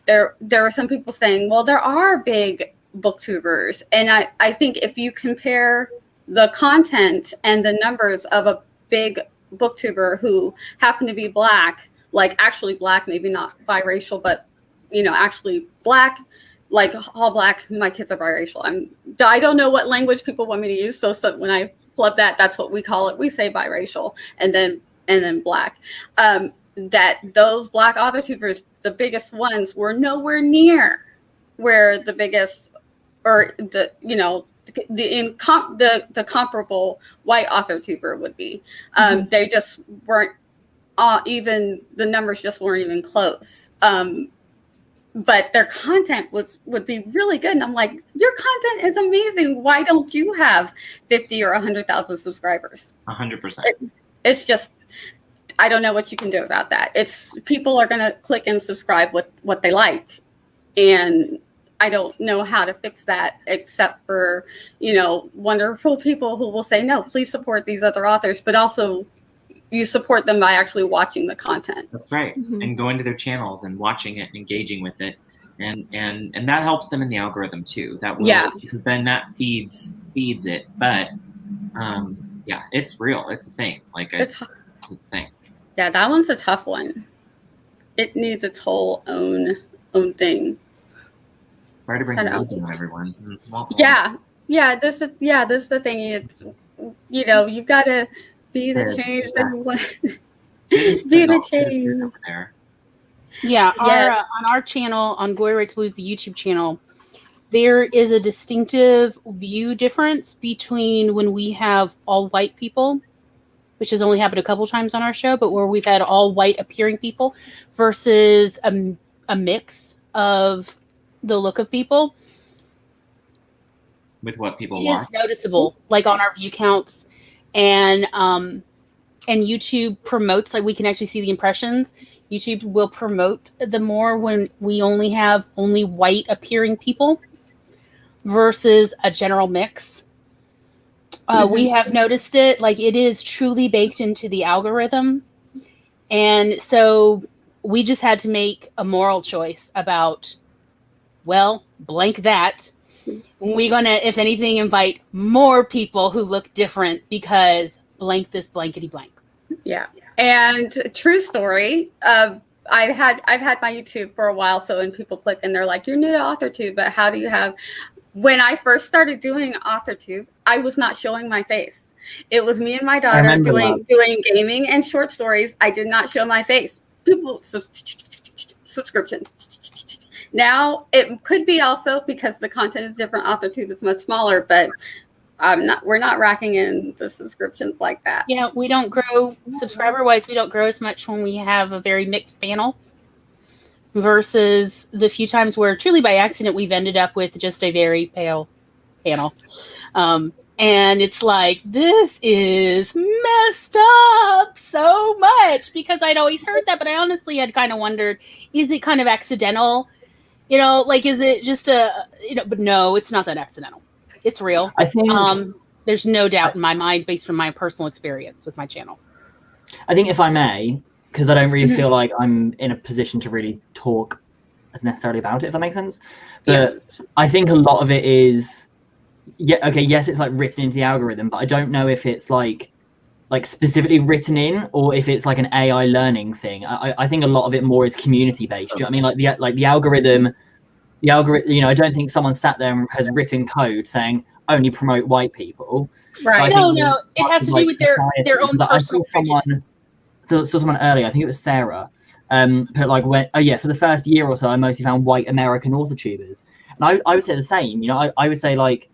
there were some people saying, well, there are big booktubers. And I think if you compare the content and the numbers of a big booktuber who happen to be Black, like actually Black, maybe not biracial, but actually Black, like all Black, my kids are biracial. I don't know what language people want me to use. So when I flub that, that's what we call it. We say biracial and then Black. That those Black authortubers, the biggest ones, were nowhere near where the biggest or the comparable white authortuber would be. They just weren't even, the numbers just weren't even close. But their content would be really good. And I'm like, your content is amazing. Why don't you have 50 or 100,000 subscribers? 100%. It's just, I don't know what you can do about that. People are going to click and subscribe with what they like. And I don't know how to fix that except for, wonderful people who will say, no, please support these other authors, but also you support them by actually watching the content. That's right. And going to their channels and watching it and engaging with it. And that helps them in the algorithm too. That will, because then that feeds it. But it's real. It's a thing. Like it's a thing. Yeah, that one's a tough one. It needs its whole own thing. Try to bring attention on everyone. Yeah. This is the thing. It's you've got to be the change that you want. Be the change. Yeah, on our channel, on Glory Writes Blues, the YouTube channel, there is a distinctive view difference between when we have all white people, which has only happened a couple times on our show, but where we've had all white appearing people versus a mix of the look of people. With what people watch. It's noticeable, like on our view counts. And YouTube promotes, like we can actually see the impressions. YouTube will promote the more when we only have white appearing people versus a general mix. We have noticed it, like it is truly baked into the algorithm. And so we just had to make a moral choice about, well, blank that. We're going to, if anything, invite more people who look different because blank this blankety blank. Yeah. And true story, I've had my YouTube for a while. So when people click and they're like, you're new to AuthorTube, but how do you have, when I first started doing AuthorTube, I was not showing my face. It was me and my daughter doing gaming and short stories. I did not show my face. People, subscriptions. Now, it could be also because the content is different. AuthorTube is much smaller, but we're not racking in the subscriptions like that. Yeah, we don't grow subscriber-wise. We don't grow as much when we have a very mixed panel versus the few times where truly by accident we've ended up with just a very pale panel. And it's like, this is messed up so much, because I'd always heard that, but I honestly had kind of wondered, is it kind of accidental? You know, like, is it just but no, it's not that accidental. It's real. I think there's no doubt in my mind based from my personal experience with my channel. I think if I may, because I don't really feel like I'm in a position to really talk as necessarily about it, if that makes sense. But I think a lot of it is, yes, it's like written into the algorithm, but I don't know if it's like specifically written in, or if it's like an AI learning thing. I think a lot of it more is community based. Do you know what I mean? Like the algorithm, you know, I don't think someone sat there and has written code saying only promote white people. Right. No, it has to do with their own personal. Saw someone earlier, I think it was Sarah, put like, for the first year or so, I mostly found white American Authortubers. And I would say the same, you know, I would say, like,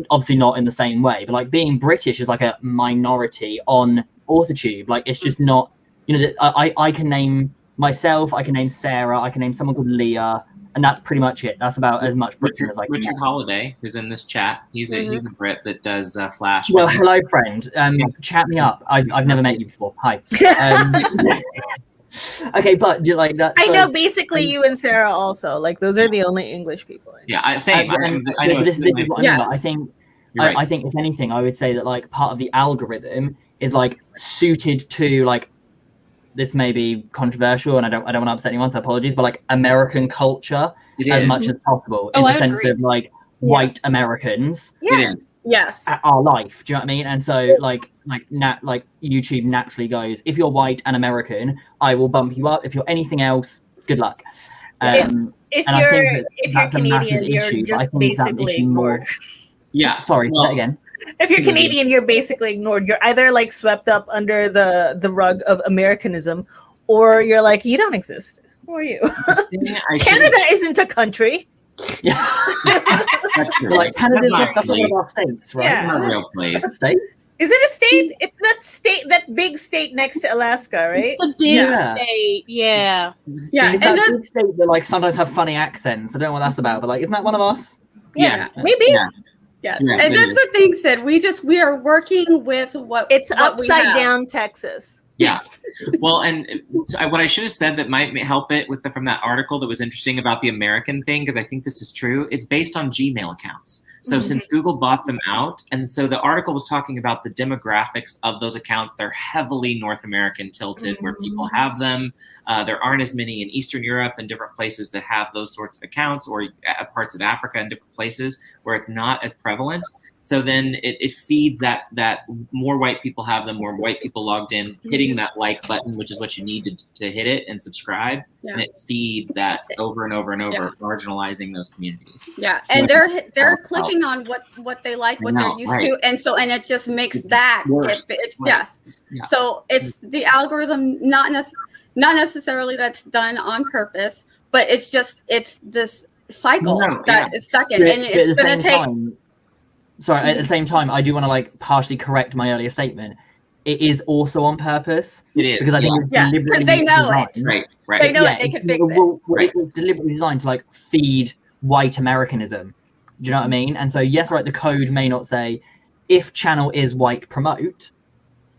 obviously not in the same way, but like being British is like a minority on Authortube. Like, it's just not, you know, I can name myself, I can name Sarah, I can name someone called Leah, and that's pretty much it. That's about as much Britain as I can. Richard Holiday, who's in this chat, he's a Brit that does Flash. Well, hello, friend. Chat me up. I've never met you before. Hi. Okay, but like that. I know basically you and Sarah also. Like, those are the only English people. Yeah, same. I know. This is what I mean. Yes. I think. Right. I think if anything, I would say that like part of the algorithm is like suited to like. This may be controversial, and I don't want to upset anyone, so apologies. But like American culture, as much as possible, in the sense of like white Americans. Yeah. It is. Yes. Our life. Do you know what I mean? And so like YouTube naturally goes, if you're white and American, I will bump you up. If you're anything else, good luck. If you're Canadian, you're just basically ignored. Yeah. Sorry. Say that again. If you're Canadian, you're basically ignored. You're either like swept up under the rug of Americanism, or you're like, you don't exist. Who are you? Canada isn't a country. Yeah. That's true. Like Canada's that's one of our states, right? Yeah. It's not a real place. That's a state. Is it a state? It's that big state next to Alaska, right? It's the big state, yeah. Yeah, Is that big state that like sometimes have funny accents? I don't know what that's about, but like, isn't that one of us? Yeah, maybe. Yeah. Yes, Yeah, and that's the thing, Sid. We are working with what It's what upside down Texas. Yeah. Well, and what I should have said that might help it with from that article that was interesting about the American thing, because I think this is true. It's based on Gmail accounts. So since Google bought them out, and so the article was talking about the demographics of those accounts. They're heavily North American tilted, where people have them. There aren't as many in Eastern Europe and different places that have those sorts of accounts, or parts of Africa and different places where it's not as prevalent. So then it feeds that more white people have them, more white people logged in, hitting that like button, which is what you need to hit it and subscribe. Yeah. And it feeds that over and over and over, marginalizing those communities. Yeah, and they're clicking on what they like, what they're used to, and it just makes that worse. Yes. Yeah. So it's the algorithm, not necessarily that's done on purpose, but it's this cycle that is stuck in, and it's going to take. Sorry, at the same time, I do want to like partially correct my earlier statement. It is also on purpose. It is. Because I think it's deliberately because they know designed. Right. They know it. They can fix it. It was deliberately designed to like feed white Americanism. Do you know what I mean? And so, yes, right, the code may not say if channel is white, promote,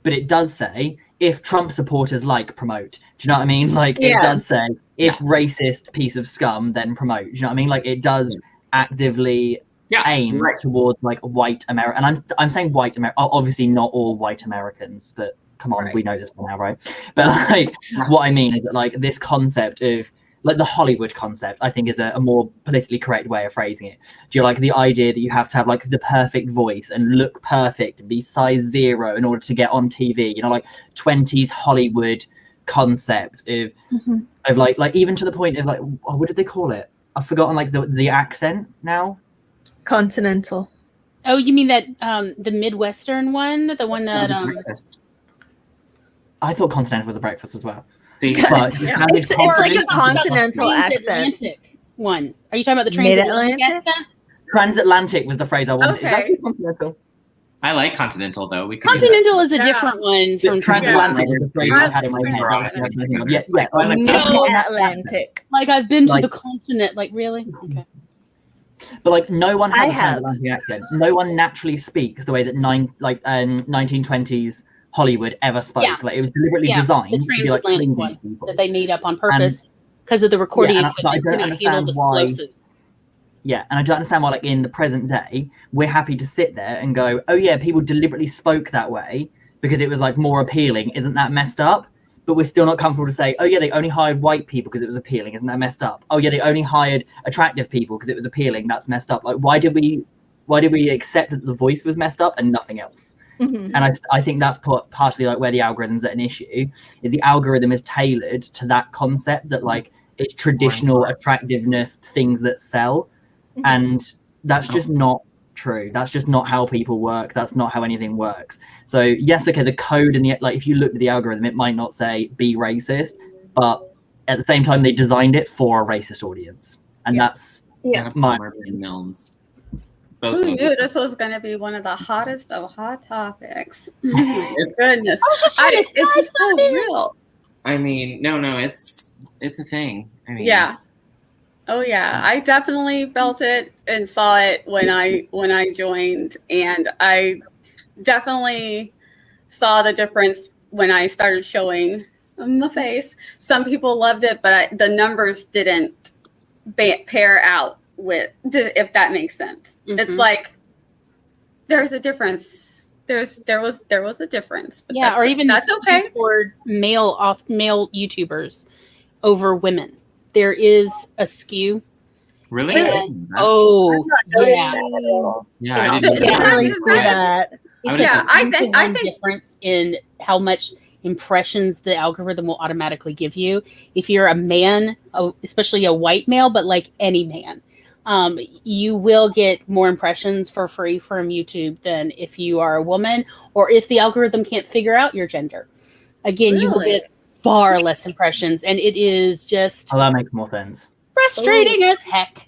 but it does say if Trump supporters like, promote. Do you know what I mean? Like, it does say if racist piece of scum, then promote. Do you know what I mean? Like, it does actively aim towards like white America, and I'm saying white America, obviously not all white Americans, but come on, we know this by now, right? But like, what I mean is that like this concept of like the Hollywood concept, I think is a more politically correct way of phrasing it. Do you like the idea that you have to have like the perfect voice and look perfect and be size 0 in order to get on TV? You know, like 20s Hollywood concept of like even to the point of like, what did they call it? I've forgotten like the accent now. Continental. Oh, you mean that the Midwestern one, the one that I thought continental was a breakfast as well. See, but it's like a continental accent. Transatlantic one. Are you talking about the transatlantic accent? Transatlantic was the phrase I wanted. Okay. That's continental. I like Continental though. We could Continental is a Yeah. different one The from transatlantic is the phrase I had in my head. Transatlantic. Yeah, yeah. I like No. Atlantic. like I've been to Like- the continent. Like really? Okay. But like no one I has a have. transatlantic accent. No one naturally speaks the way that 1920s Hollywood ever spoke. Yeah. Like it was deliberately Yeah, designed the to be like transatlantic English one people. that they made up on purpose because of the recording Yeah, but I equipment don't couldn't handle understand the why- explosives. Yeah, and I don't understand why, like in the present day, we're happy to sit there and go, "Oh yeah, people deliberately spoke that way because it was like more appealing." Isn't that messed up? But we're still not comfortable to say, "Oh yeah, they only hired white people because it was appealing." Isn't that messed up? Oh yeah, they only hired attractive people because it was appealing. That's messed up. Like, why did we accept that the voice was messed up and nothing else? Mhm. And I think that's partially like where the algorithm's at an issue. Is the algorithm is tailored to that concept that like it's traditional attractiveness things that sell. And that's just not true. That's just not how people work. That's not how anything works. So yes, okay, the code and the like, if you look at the algorithm, it might not say be racist, but at the same time, they designed it for a racist audience, and that's Yeah. my and Milnes. Both Who of knew them. this was going to be one of the hottest of hot topics? It's- Goodness, I was just trying to it's just so spice it. real. I mean, no, it's a thing. I mean, Yeah. Oh yeah, I definitely felt it and saw it when I joined, and I definitely saw the difference when I started showing my face. Some people loved it, but the numbers didn't pair out with, if that makes sense. It's Mhm. like there's a difference. There was a difference. But Yeah, or even that's the okay. skew toward male YouTubers over women. There is a skew. Really? And, That's- oh, Noticed yeah. that at all. yeah, I Yeah. didn't. Yeah. Didn't really Yeah. see that. I It's would've- a I 10-to-1 think- difference in how much impressions the algorithm will automatically give you. If you're a man, especially a white male, but like any man, you will get more impressions for free from YouTube than if you are a woman or if the algorithm can't figure out your gender. Again, you will Really? get far less impressions, and it is just Oh, that makes more sense. frustrating as heck.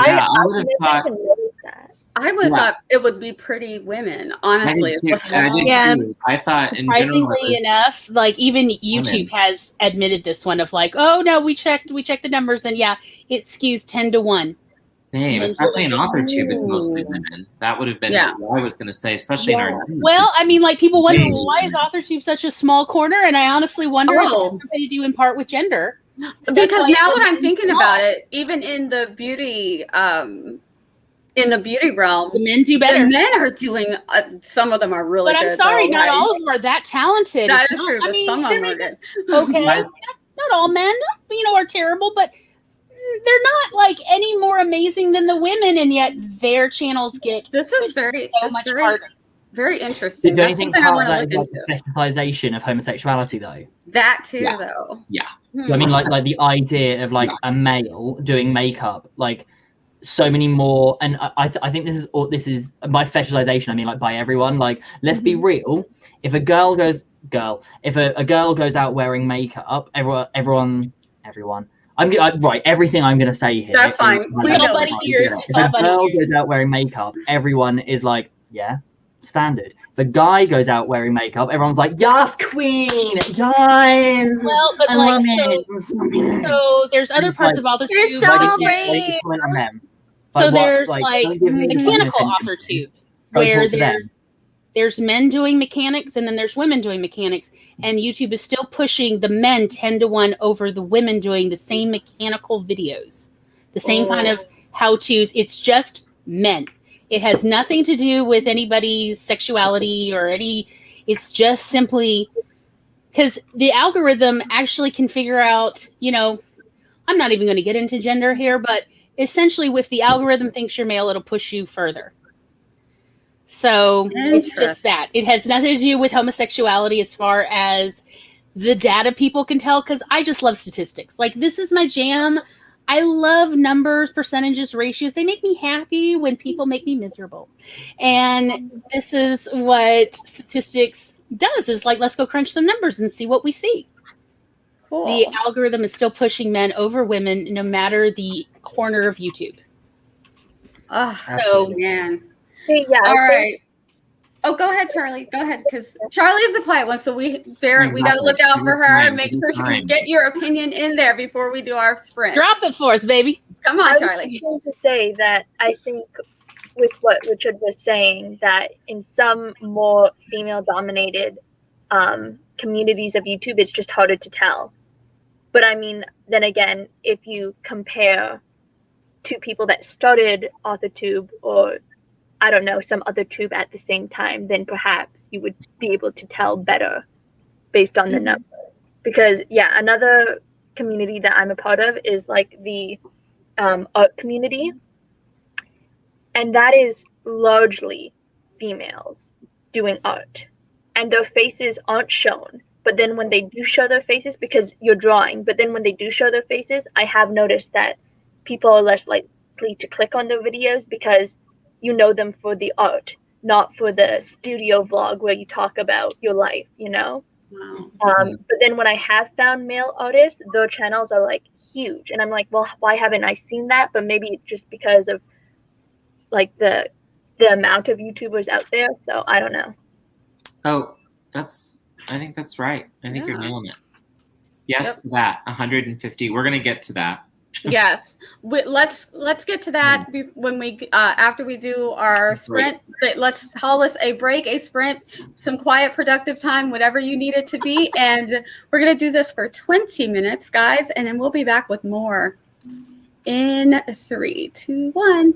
Yeah, I I would have never thought. even noticed that. I would have Yeah. thought it would be pretty women, I honestly. did too. I did Yeah. too. I thought in general. Surprisingly enough, like even YouTube has admitted this one of like, oh no, we checked the numbers, and yeah, it skews 10-1. Same, especially in Authortube, it's mostly Ooh. women. That would have been Yeah. what I was going to say, especially in our. Well, I mean, like people wonder, Maybe. well, why is AuthorTube such a small corner? And I honestly wonder if it's Oh. something to do in part with gender. That's Because why now it's that I'm thinking small. about it, even in the beauty realm, The men do the better. men are doing. Some of them are really But good. I'm sorry, though, not right? all of them are that talented. That It's is not- true. I But mean, some of them they're are good. okay. Right. Not all men, are terrible, but they're not like any more amazing than the women, and yet their channels get This is very, so it's much very, harder. very interesting. Do you That's think something I part of want to that look is into. like the fetishization of homosexuality, though? That too, Yeah. though. Yeah. So, I mean, like the idea of like a male doing makeup, like so many more, and I think this is by fetishization. I mean, like by everyone. Like, let's be real. If a girl goes out wearing makeup, everyone. Right. Everything I'm gonna say here. That's fine. is- We know. Nobody hears. If a girl goes out wearing makeup, everyone is like, yeah, standard. If a guy goes out wearing makeup, everyone's like, yes, queen, yes. Well, but I like love so, it. so there's other It's parts like- of AuthorTube. You're so Why did you brave. comment on them? So Like, what- there's like, like don't give me mechanical attention, please. AuthorTube, Go where talk to them. there's men doing mechanics and then there's women doing mechanics, and YouTube is still pushing the men 10-1 over the women doing the same mechanical videos, the same kind of how-tos. It's just men. It has nothing to do with anybody's sexuality or any. It's just simply because the algorithm actually can figure out, I'm not even going to get into gender here, but essentially if the algorithm thinks you're male, it'll push you further. So it's just that. It has nothing to do with homosexuality as far as the data people can tell, because I just love statistics. Like, this is my jam. I love numbers, percentages, ratios. They make me happy when people make me miserable. And this is what statistics does, is like, let's go crunch some numbers and see what we see. Cool. The algorithm is still pushing men over women, no matter the corner of YouTube. Oh, So man. See, yeah, All I think right. Oh, go ahead, Charliee. Go ahead, because Charliee is the quiet one, so Barrett, we got to Exactly. look out for her and make Every sure she time. can get your opinion in there before we do our sprint. Drop it for us, baby. Come I on, was Charliee. just going to say that I think with what Richard was saying, that in some more female-dominated communities of YouTube, it's just harder to tell. But I mean, then again, if you compare two people that started Authortube or I don't know, some other tube at the same time, then perhaps you would be able to tell better based on the numbers. Because yeah, another community that I'm a part of is like the art community, and that is largely females doing art, and their faces aren't shown. But then when they do show their faces, because you're drawing, but then when they do show their faces, I have noticed that people are less likely to click on their videos because you know them for the art, not for the studio vlog where you talk about your life, you know? Wow. But then when I have found male artists, their channels are like huge. And I'm like, well, why haven't I seen that? But maybe it's just because of like the amount of YouTubers out there. So I don't know. Oh, I think that's right. I think you're Yeah. nailing it. Yes to that. 150. We're gonna get to that. Yes, let's get to that when we after we do our sprint. But let's call this a break, a sprint, some quiet, productive time, whatever you need it to be, and we're gonna do this for 20 minutes, guys, and then we'll be back with more in 3, 2, 1.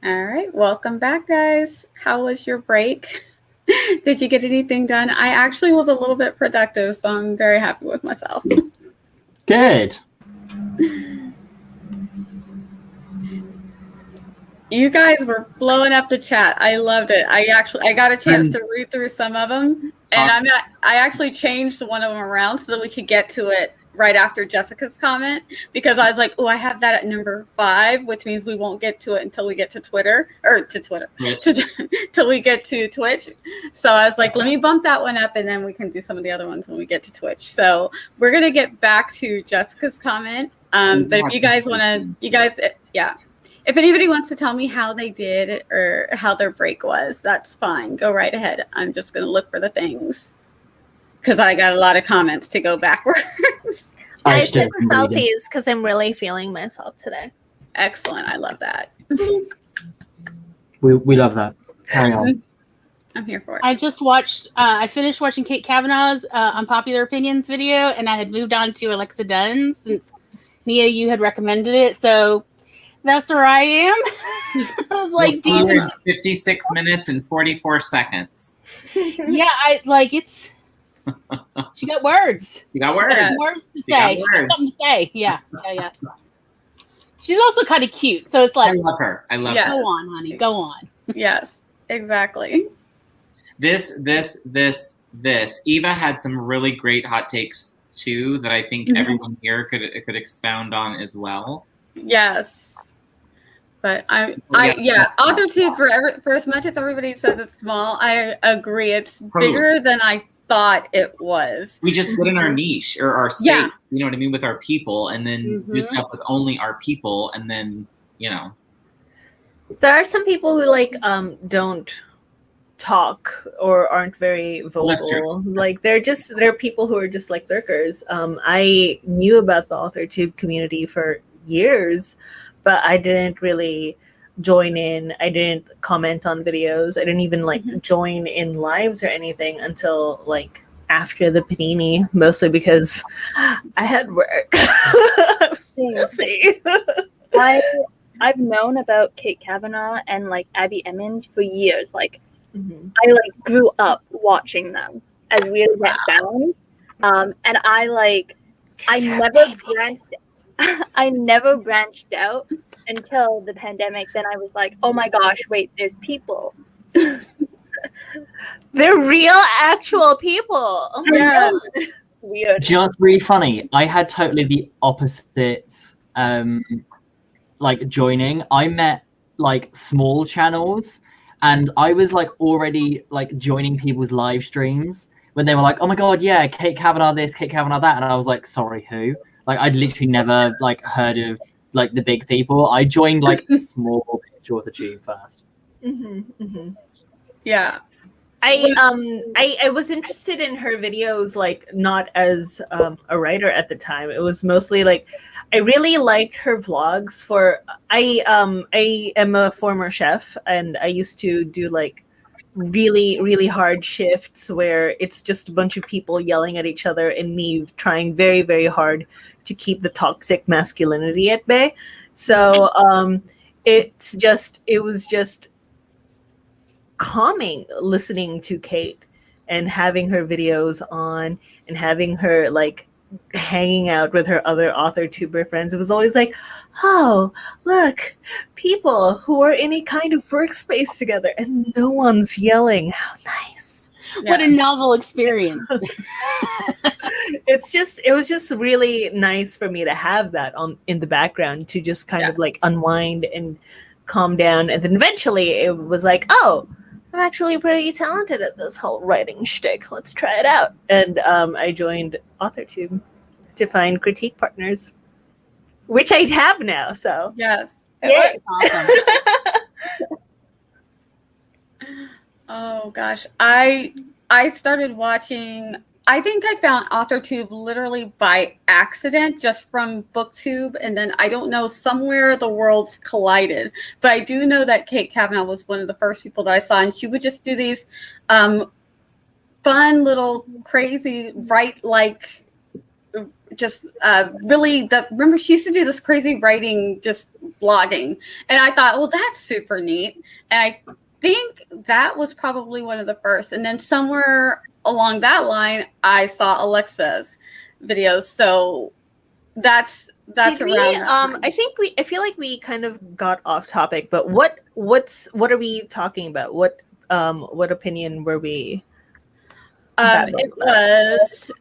All right, welcome back, guys. How was your break? Did you get anything done? I actually was a little bit productive, so I'm very happy with myself. Good. You guys were blowing up the chat. I loved it. I got a chance to read through some of them, and I actually changed one of them around so that we could get to it right after Jessica's comment, because I was like, oh, I have that at number 5, which means we won't get to it until we get to Twitter, till we get to Twitch. So I was like, let me bump that one up, and then we can do some of the other ones when we get to Twitch. So we're gonna get back to Jessica's comment. But if you guys want to, if anybody wants to tell me how they did or how their break was, that's fine. Go right ahead. I'm just going to look for the things because I got a lot of comments to go backwards. I took selfies because I'm really feeling myself today. Excellent. I love that. We love that. Carry on. I'm here for it. I just watched, I finished watching Kate Cavanagh's Unpopular Opinions video, and I had moved on to Alexa Dunn's since Nia, you had recommended it. So that's where I am. I was like, 56 minutes and 44 seconds. Yeah, it's. She got words. You got words. Words to say. She got something to say. Yeah. She's also kind of cute, so it's like. I love her. Go on, honey. Go on. Yes, exactly. This. Eva had some really great hot takes too that I think everyone here could expound on as well. Yes. But Authortube, for as much as everybody says it's small, I agree. It's bigger than I thought it was. We just get in our niche or our state, you know what I mean, with our people, and then do stuff with only our people, and then, There are some people who don't talk or aren't very vocal. Like they're people who are just like lurkers. I knew about the Authortube community for years, but I didn't really join in. I didn't comment on videos. I didn't even join in lives or anything until after the panini, mostly because I had work. I was busy. I've known about Kate Cavenaugh and Abby Emmons for years. I grew up watching them, as weird as that sounds. And I never branched out until the pandemic. Then I was like, oh my gosh, wait, there's people. They're real, actual people. Oh my God. Weird. Just really funny. I had totally the opposite joining. I met small channels, and I was already joining people's live streams when they were like, oh my God, yeah, Kate Cavenaugh this, Kate Cavenaugh that. And I was like, sorry, who? I'd literally never heard of the big people. I joined small Authortube first. Yeah. I was interested in her videos not as a writer at the time. It was mostly I really liked her vlogs I am a former chef, and I used to do really, really hard shifts where it's just a bunch of people yelling at each other and me trying very, very hard to keep the toxic masculinity at bay. So it was just calming listening to Kate and having her videos on and having her hanging out with her other Authortuber friends. It was always oh, look, people who are in a kind of workspace together and no one's yelling. How nice. Yeah. What a novel experience. It was just really nice for me to have that in the background to just kind of unwind and calm down. And then eventually it was oh, I'm actually pretty talented at this whole writing shtick. Let's try it out. And I joined Authortube to find critique partners, which I have now. So yes, awesome. Oh gosh, I started watching. I think I found Authortube literally by accident, just from BookTube, and then I don't know, somewhere the worlds collided. But I do know that Kate Cavenaugh was one of the first people that I saw, and she would just do these fun little crazy just really remember she used to do this crazy writing, just blogging, and I thought, well, that's super neat, and I think that was probably one of the first, and then somewhere along that line I saw Alexa's videos, so that's Did we, around. I feel like we kind of got off topic, but what are we talking about? What opinion were we? It was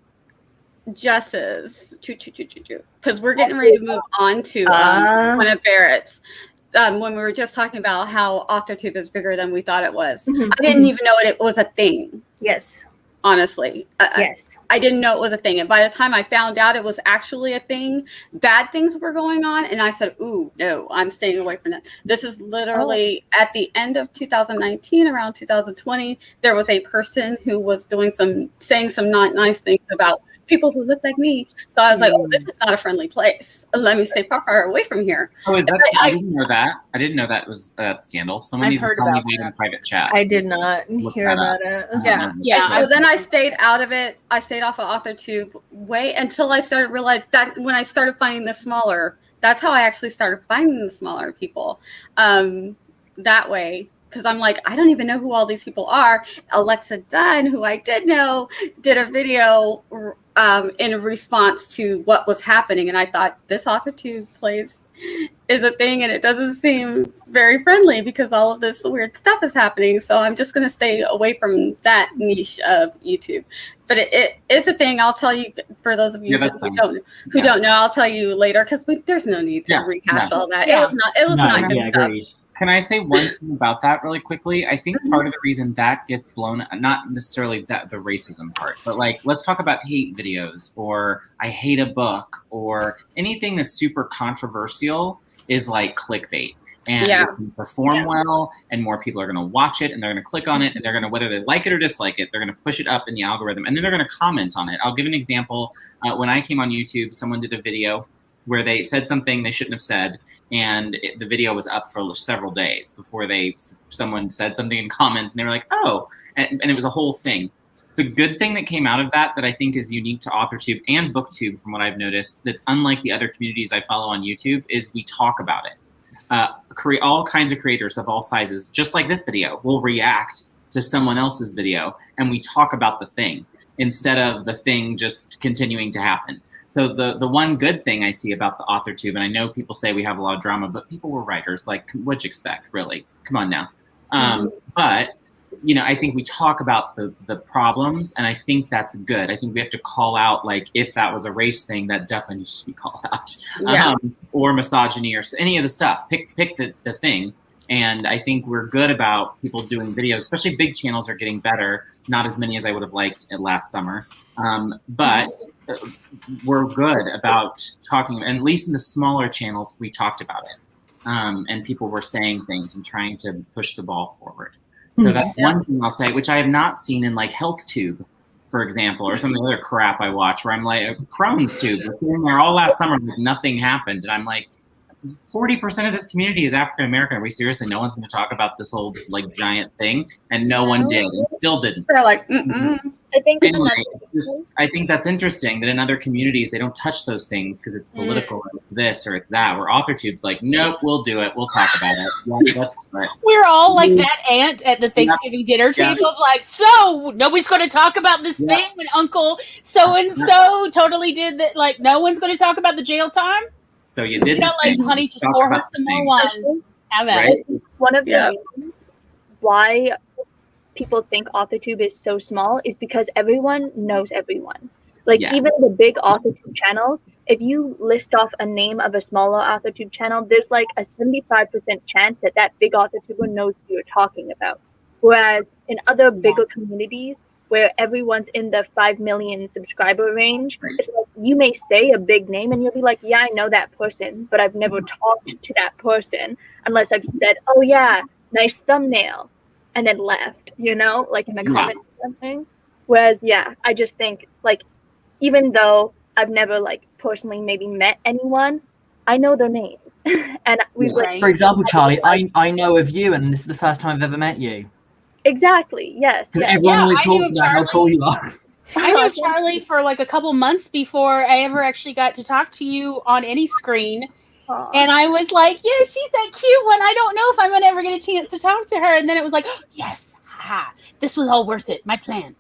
Jess's, because we're getting ready to move on to one of Barrett's. When we were just talking about how Authortube is bigger than we thought it was. Mhm. I didn't even know it was a thing. Yes. Honestly. Yes. I didn't know it was a thing. And by the time I found out it was actually a thing, bad things were going on. And I said, ooh, no, I'm staying away from that. This is literally at the end of 2019, around 2020, there was a person who was saying some not nice things about people who look like me. So I was like, oh, this is not a friendly place. Let me stay far away from here. Oh, is that? I didn't know that. I didn't know that was that scandal. Someone needs to tell me that in private chat. I did not hear about it. Yeah. So then I stayed out of it. I stayed off of Authortube way until I started realize that when I started finding the smaller, that's how I actually started finding the smaller people. That way. Because I'm like, I don't even know who all these people are. Alexa Dunn, who I did know, did a video in response to what was happening. And I thought, this Authortube place is a thing, and it doesn't seem very friendly because all of this weird stuff is happening. So I'm just going to stay away from that niche of YouTube. But it is a thing. I'll tell you, for those of you who don't know, I'll tell you later, because there's no need to rehash all that. Yeah. It was not good stuff. Agreed. Can I say one thing about that really quickly? I think part of the reason that gets blown, not necessarily the racism part, but like, let's talk about hate videos or I hate a book or anything that's super controversial is like clickbait. And it's going to perform well, and more people are going to watch it, and they're going to click on it, and they're going to, whether they like it or dislike it, they're going to push it up in the algorithm, and then they're going to comment on it. I'll give an example. When I came on YouTube, someone did a video where they said something they shouldn't have said, and the video was up for several days before someone said something in comments, and they were like, oh, and it was a whole thing. The good thing that came out of that I think is unique to Authortube and BookTube, from what I've noticed, that's unlike the other communities I follow on YouTube, is we talk about it. All kinds of creators of all sizes, just like this video, will react to someone else's video, and we talk about the thing instead of the thing just continuing to happen. So the one good thing I see about the Authortube, and I know people say we have a lot of drama, but people were writers. Like, what'd you expect, really? Come on now. But, I think we talk about the problems, and I think that's good. I think we have to call out, like, if that was a race thing, that definitely needs to be called out. Or misogyny or any of the stuff. Pick the thing. And I think we're good about people doing videos, especially big channels are getting better. Not as many as I would have liked last summer. But we're good about talking, and at least in the smaller channels, we talked about it. And people were saying things and trying to push the ball forward. So that's one thing I'll say, which I have not seen in like HealthTube, for example, or some of the other crap I watch where I'm like, Crohn's Tube, we're sitting there all last summer, like nothing happened. And I'm like, 40% of this community is African American. Are we seriously? No one's going to talk about this whole like giant thing, and no one did, and still didn't. They're like, I think anyway, I think that's interesting that in other communities they don't touch those things because it's political, or it's this or it's that. Where Authortube's like, nope, we'll do it. We'll talk about it. Let's do it. We're all like that aunt at the Thanksgiving dinner table of like, so nobody's going to talk about this thing when Uncle so and so totally did that. Like, no one's going to talk about the jail time. So you did, like, honey, just pour her some more wine. Have at it. One of the reasons why people think Authortube is so small is because everyone knows everyone. Like, even the big Authortube channels, if you list off a name of a smaller Authortube channel, there's like a 75% chance that big Authortuber knows who you're talking about. Whereas in other bigger communities, where everyone's in the 5 million subscriber range, it's like you may say a big name and you'll be like, yeah, I know that person, but I've never talked to that person unless I've said, oh yeah, nice thumbnail, and then left, like in a comment or something. Whereas, I just think, like, even though I've never, like, personally maybe met anyone, I know their names. And we've like, for example, Charliee, I know of you, and this is the first time I've ever met you. Exactly. Yes. Because everyone always talks about how cool you are. I know Charliee for like a couple months before I ever actually got to talk to you on any screen. Aw. And I was like, yeah, she's that cute one. I don't know if I'm going to ever get a chance to talk to her. And then it was like, oh, yes, haha, this was all worth it, my plan.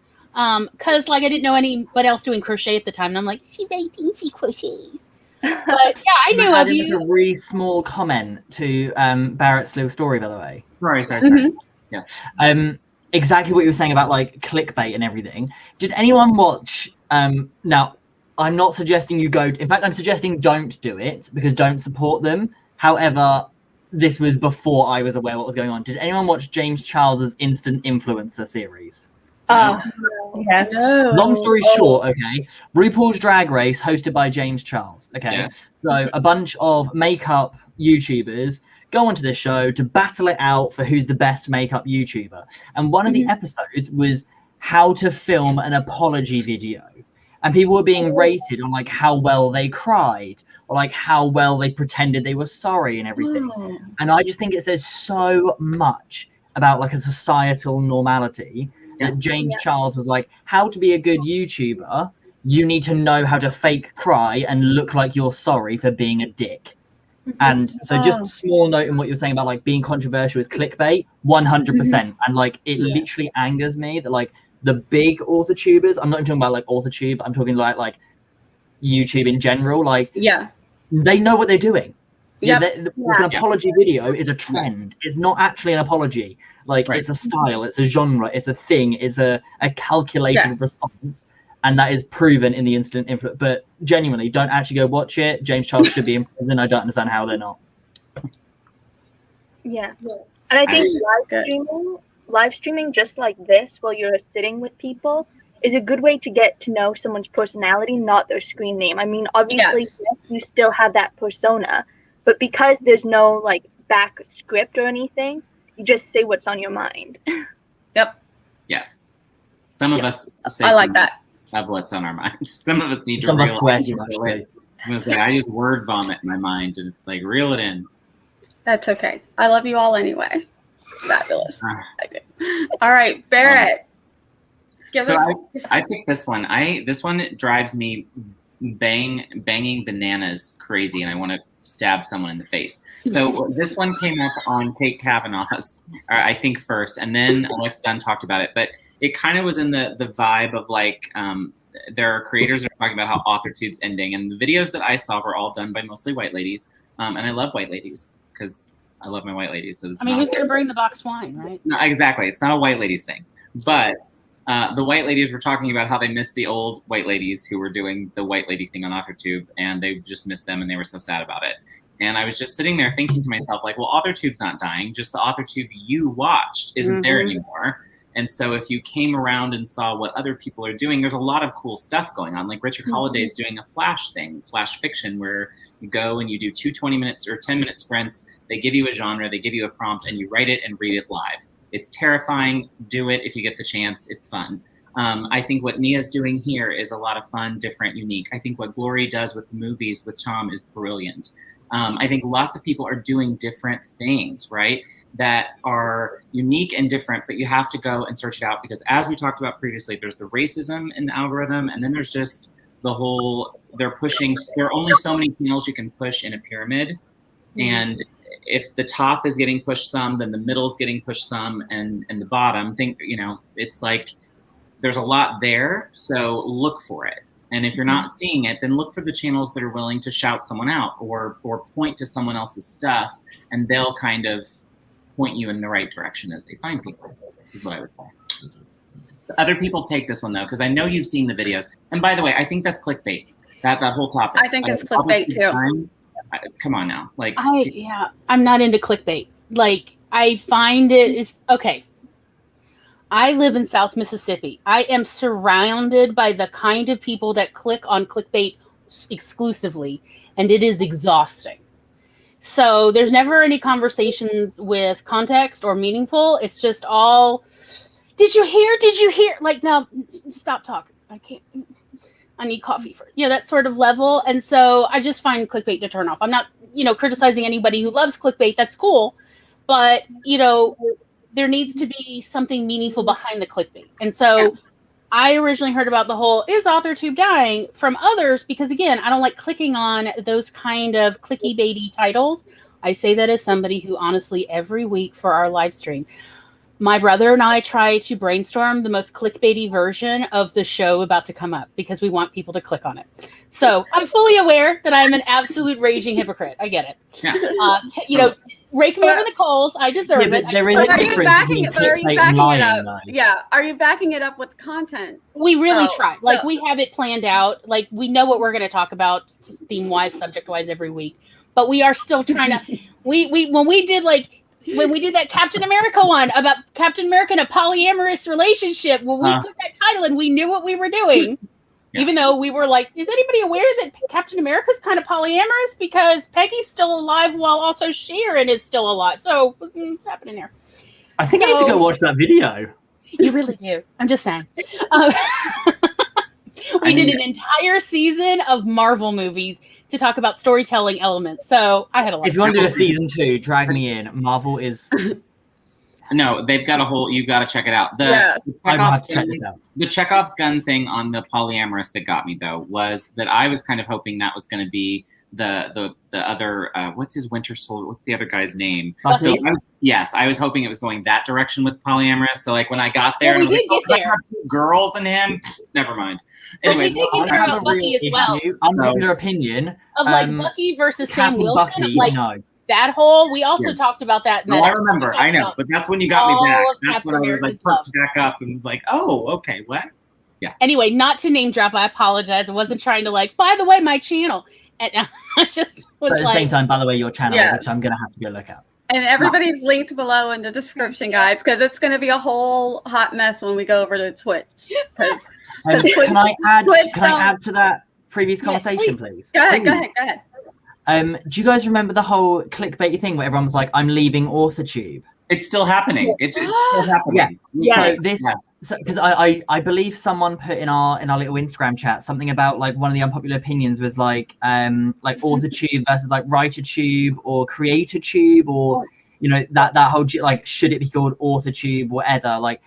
Because like I didn't know anybody else doing crochet at the time. And I'm like, she writing, she crochets. But yeah, I knew of you. A really small comment to Barrett's little story, by the way. Sorry. Mm-hmm. Yes. Exactly what you were saying about like clickbait and everything. Did anyone watch? Now, I'm not suggesting you go. In fact, I'm suggesting don't do it because don't support them. However, this was before I was aware what was going on. Did anyone watch James Charles's Instant Influencer series? Yes. No. Long story short, okay, RuPaul's Drag Race hosted by James Charles. Okay, Yes. so a bunch of makeup YouTubers go onto this show to battle it out for who's the best makeup YouTuber. And one of the episodes was how to film an apology video. And people were being rated on like how well they cried or like how well they pretended they were sorry and everything. Oh. And I just think it says so much about like a societal normality that James Charles was like, how to be a good YouTuber, you need to know how to fake cry and look like you're sorry for being a dick. And so just a small note in what you're saying about like being controversial is clickbait, 100%. And like it literally angers me that like the big Authortubers, I'm not talking about like Authortube, I'm talking like YouTube in general, like they know what they're doing. Like an apology video is a trend. It's not actually an apology. Like it's a style, it's a genre, it's a thing, it's a calculated response. And that is proven in the Instant Influence. But genuinely, don't actually go watch it. James Charles should be in prison. I don't understand how they're not. Yeah. And I think live streaming just like this while you're sitting with people is a good way to get to know someone's personality, not their screen name. I mean, obviously, you still have that persona, but because there's no like back script or anything, you just say what's on your mind. Yes. Some of us say I like that. Of what's on our minds. Some of us need to Some of us realize swear too much. I'm gonna say I just word vomit in my mind, and it's like reel it in. That's okay. I love you all anyway. Fabulous. I do. All right, Barrett. I picked this one. This one drives me banging bananas crazy, and I want to stab someone in the face. So this one came up on Kate Cavenaugh's, I think first, and then Alex Dunn talked about it, but it kind of was in the vibe of like there are creators that are talking about how Authortube's ending, and the videos that I saw were all done by mostly white ladies, and I love white ladies because I love my white ladies. So I mean, who's going to bring the boxed wine, right? Exactly. It's not a white ladies thing, but the white ladies were talking about how they missed the old white ladies who were doing the white lady thing on Authortube, and they just missed them, and they were so sad about it. And I was just sitting there thinking to myself, like, well, Authortube's not dying, just the Authortube you watched isn't there anymore. And so if you came around and saw what other people are doing, there's a lot of cool stuff going on. Like Richard Holliday's doing a flash thing, flash fiction, where you go and you do 2 20-minute or 10-minute sprints. They give you a genre, they give you a prompt, and you write it and read it live. It's terrifying. Do it if you get the chance. It's fun. I think what Nia's doing here is a lot of fun, different, unique. I think what Glory does with movies with Tom is brilliant. I think lots of people are doing different things, right, that are unique and different, but you have to go and search it out because as we talked about previously, there's the racism in the algorithm, and then there's just the whole, there are only so many channels you can push in a pyramid. And if the top is getting pushed some, then the middle is getting pushed some, and the bottom, it's like there's a lot there, so look for it. And if you're not seeing it, then look for the channels that are willing to shout someone out or point to someone else's stuff, and they'll kind of point you in the right direction as they find people, is what I would say. So other people take this one, though, because I know you've seen the videos. And by the way, I think that's clickbait, that whole topic. I think it's clickbait, too. Come on now. I'm not into clickbait. Like, I find it's okay. I live in South Mississippi. I am surrounded by the kind of people that click on clickbait exclusively, and it is exhausting. So there's never any conversations with context or meaningful. It's just all, did you hear? Did you hear? Like, now, stop talking. I can't. I need coffee for that sort of level. And so I just find clickbait to turn off. I'm not, criticizing anybody who loves clickbait. That's cool. But, there needs to be something meaningful behind the clickbait. And so I originally heard about the whole is AuthorTube dying from others because, again, I don't like clicking on those kind of clicky-baity titles. I say that as somebody who honestly every week for our live stream, my brother and I try to brainstorm the most clickbaity version of the show about to come up because we want people to click on it. So I'm fully aware that I'm an absolute raging hypocrite. I get it. Yeah. Rake me over the coals. I deserve it. There is But a are you difference backing between it? But are you clickbait and backing it lying, up? though. Yeah. Are you backing it up with content? We really Oh, try. Like so- we have it planned out. Like we know what we're going to talk about theme-wise, subject-wise every week. But we are still trying to. When we did that Captain America one about Captain America in a polyamorous relationship, when we put that title and we knew what we were doing. Yeah. Even though we were like, is anybody aware that Captain America's kind of polyamorous because Peggy's still alive while also Sharon is still alive? So what's happening there? I think I need to go watch that video. You really do. I'm just saying. We did an entire season of Marvel movies to talk about storytelling elements. So I had a lot. If you want to do a season 2, drag me in. Marvel is. No, they've got a whole. You've got to check it out. I have to check this out. The Chekhov's gun thing on the polyamorous that got me though was that I was kind of hoping that was going to be the other. What's his Winter Soldier? What's the other guy's name? So I was hoping it was going that direction with polyamorous. So like when I got there, we did get there. 2 girls and him. Never mind. Anyway, we did get there about Bucky as well. Unpopular opinion of like Bucky versus Sam Wilson. Bucky, like, no. That whole, we also talked about that. No, I remember. I know. But that's when you got me back. That's when I was like perked back up and was like, oh, okay, what? Yeah. Anyway, not to name drop, I apologize. I wasn't trying to like, by the way, my channel. And I just was but at the same time, by the way, your channel, which I'm going to have to go look at. And everybody's linked below in the description, guys, because it's going to be a whole hot mess when we go over to Twitch. Can I add to that previous conversation, please? Go ahead. Do you guys remember the whole clickbaity thing where everyone was like, I'm leaving Authortube? It's still happening. It's still happening. Yeah. Because I believe someone put in our little Instagram chat something about like one of the unpopular opinions was like Authortube versus like WriterTube or CreatorTube or that whole like should it be called Authortube whatever. Like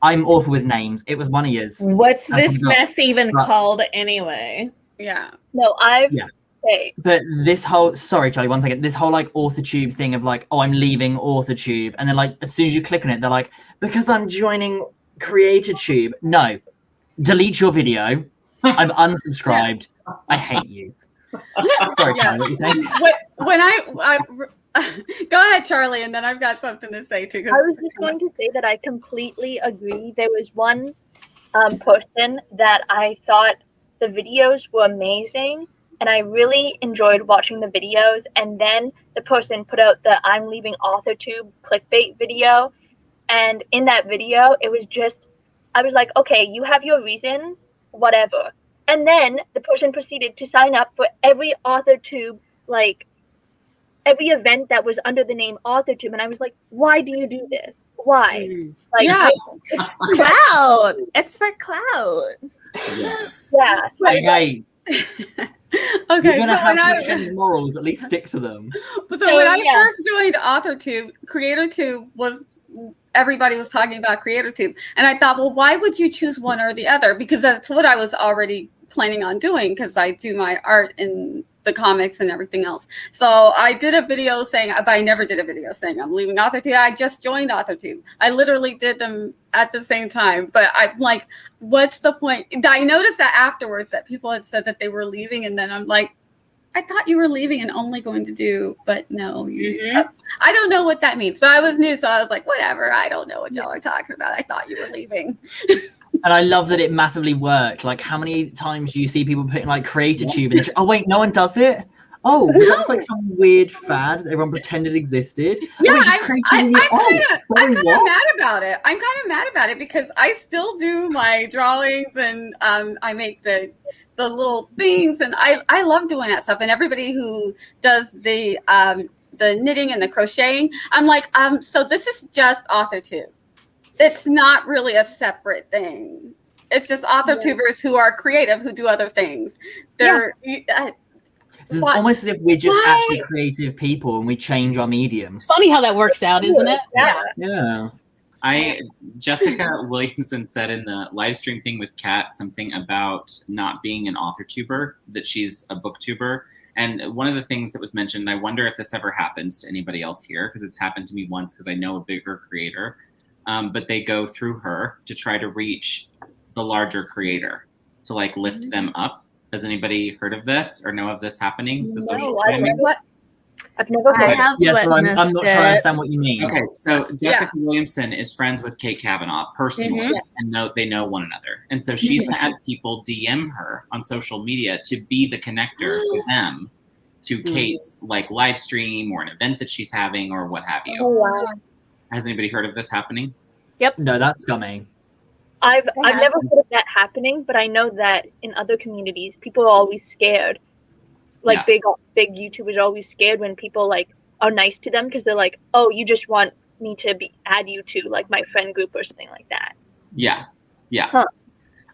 I'm awful with names. It was one of yours. What's this mess even called anyway? Yeah. No, But this whole, sorry, Charlie, one second. This whole like Authortube thing of like, oh, I'm leaving Authortube, and then like as soon as you click on it, they're like, because I'm joining CreatorTube. No, delete your video. I'm unsubscribed. I hate you. Sorry, Charlie, what are you saying? When I go ahead, Charlie, and then I've got something to say too. I was just going to say that I completely agree. There was one person that I thought the videos were amazing. And I really enjoyed watching the videos. And then the person put out the I'm leaving AuthorTube clickbait video. And in that video, it was just, I was like, okay, you have your reasons, whatever. And then the person proceeded to sign up for every AuthorTube, like every event that was under the name AuthorTube. And I was like, why do you do this? Why? Like, cloud. It's for cloud. Yeah. Okay. Okay, you're gonna have pretend morals. At least stick to them. So when I first joined AuthorTube, CreatorTube was everybody was talking about CreatorTube, and I thought, well, why would you choose one or the other? Because that's what I was already planning on doing because I do my art in the comics and everything else. So I did a video saying, but I never did a video saying I'm leaving AuthorTube. I just joined AuthorTube. I literally did them at the same time. But I'm like, what's the point? I noticed that afterwards that people had said that they were leaving. And then I'm like, I thought you were leaving and only going to do, but no. I don't know what that means. But I was new, so I was like, whatever. I don't know what y'all are talking about. I thought you were leaving. And I love that it massively worked. Like, how many times do you see people putting like CreatorTube in oh wait, no one does it? Oh, that was like some weird fad that everyone pretended existed. Yeah, I'm kind of mad about it. I'm kind of mad about it because I still do my drawings and I make the little things and I love doing that stuff. And everybody who does the knitting and the crocheting, I'm like, so this is just AuthorTube. It's not really a separate thing. It's just Authortubers who are creative, who do other things. They're it's almost as if we're just actually creative people and we change our mediums. Funny how that works out, isn't it? Yeah. Jessica Williamson said in the live stream thing with Kat something about not being an author-tuber, that she's a booktuber. And one of the things that was mentioned, I wonder if this ever happens to anybody else here, because it's happened to me once because I know a bigger creator, but they go through her to try to reach the larger creator to like lift them up. Has anybody heard of this or know of this happening? The social I've never heard of Yeah, so I'm not sure I understand what you mean. Okay, so Jessica Williamson is friends with Kate Cavenaugh personally, and they know one another. And so she's had people DM her on social media to be the connector for them to Kate's like live stream or an event that she's having or what have you. Oh, wow. Has anybody heard of this happening? Yep. No, that's scummy. I've never heard of that happening, but I know that in other communities, people are always scared. Like big YouTubers are always scared when people like are nice to them because they're like, oh, you just want me to add you to like my friend group or something like that. Yeah. Huh.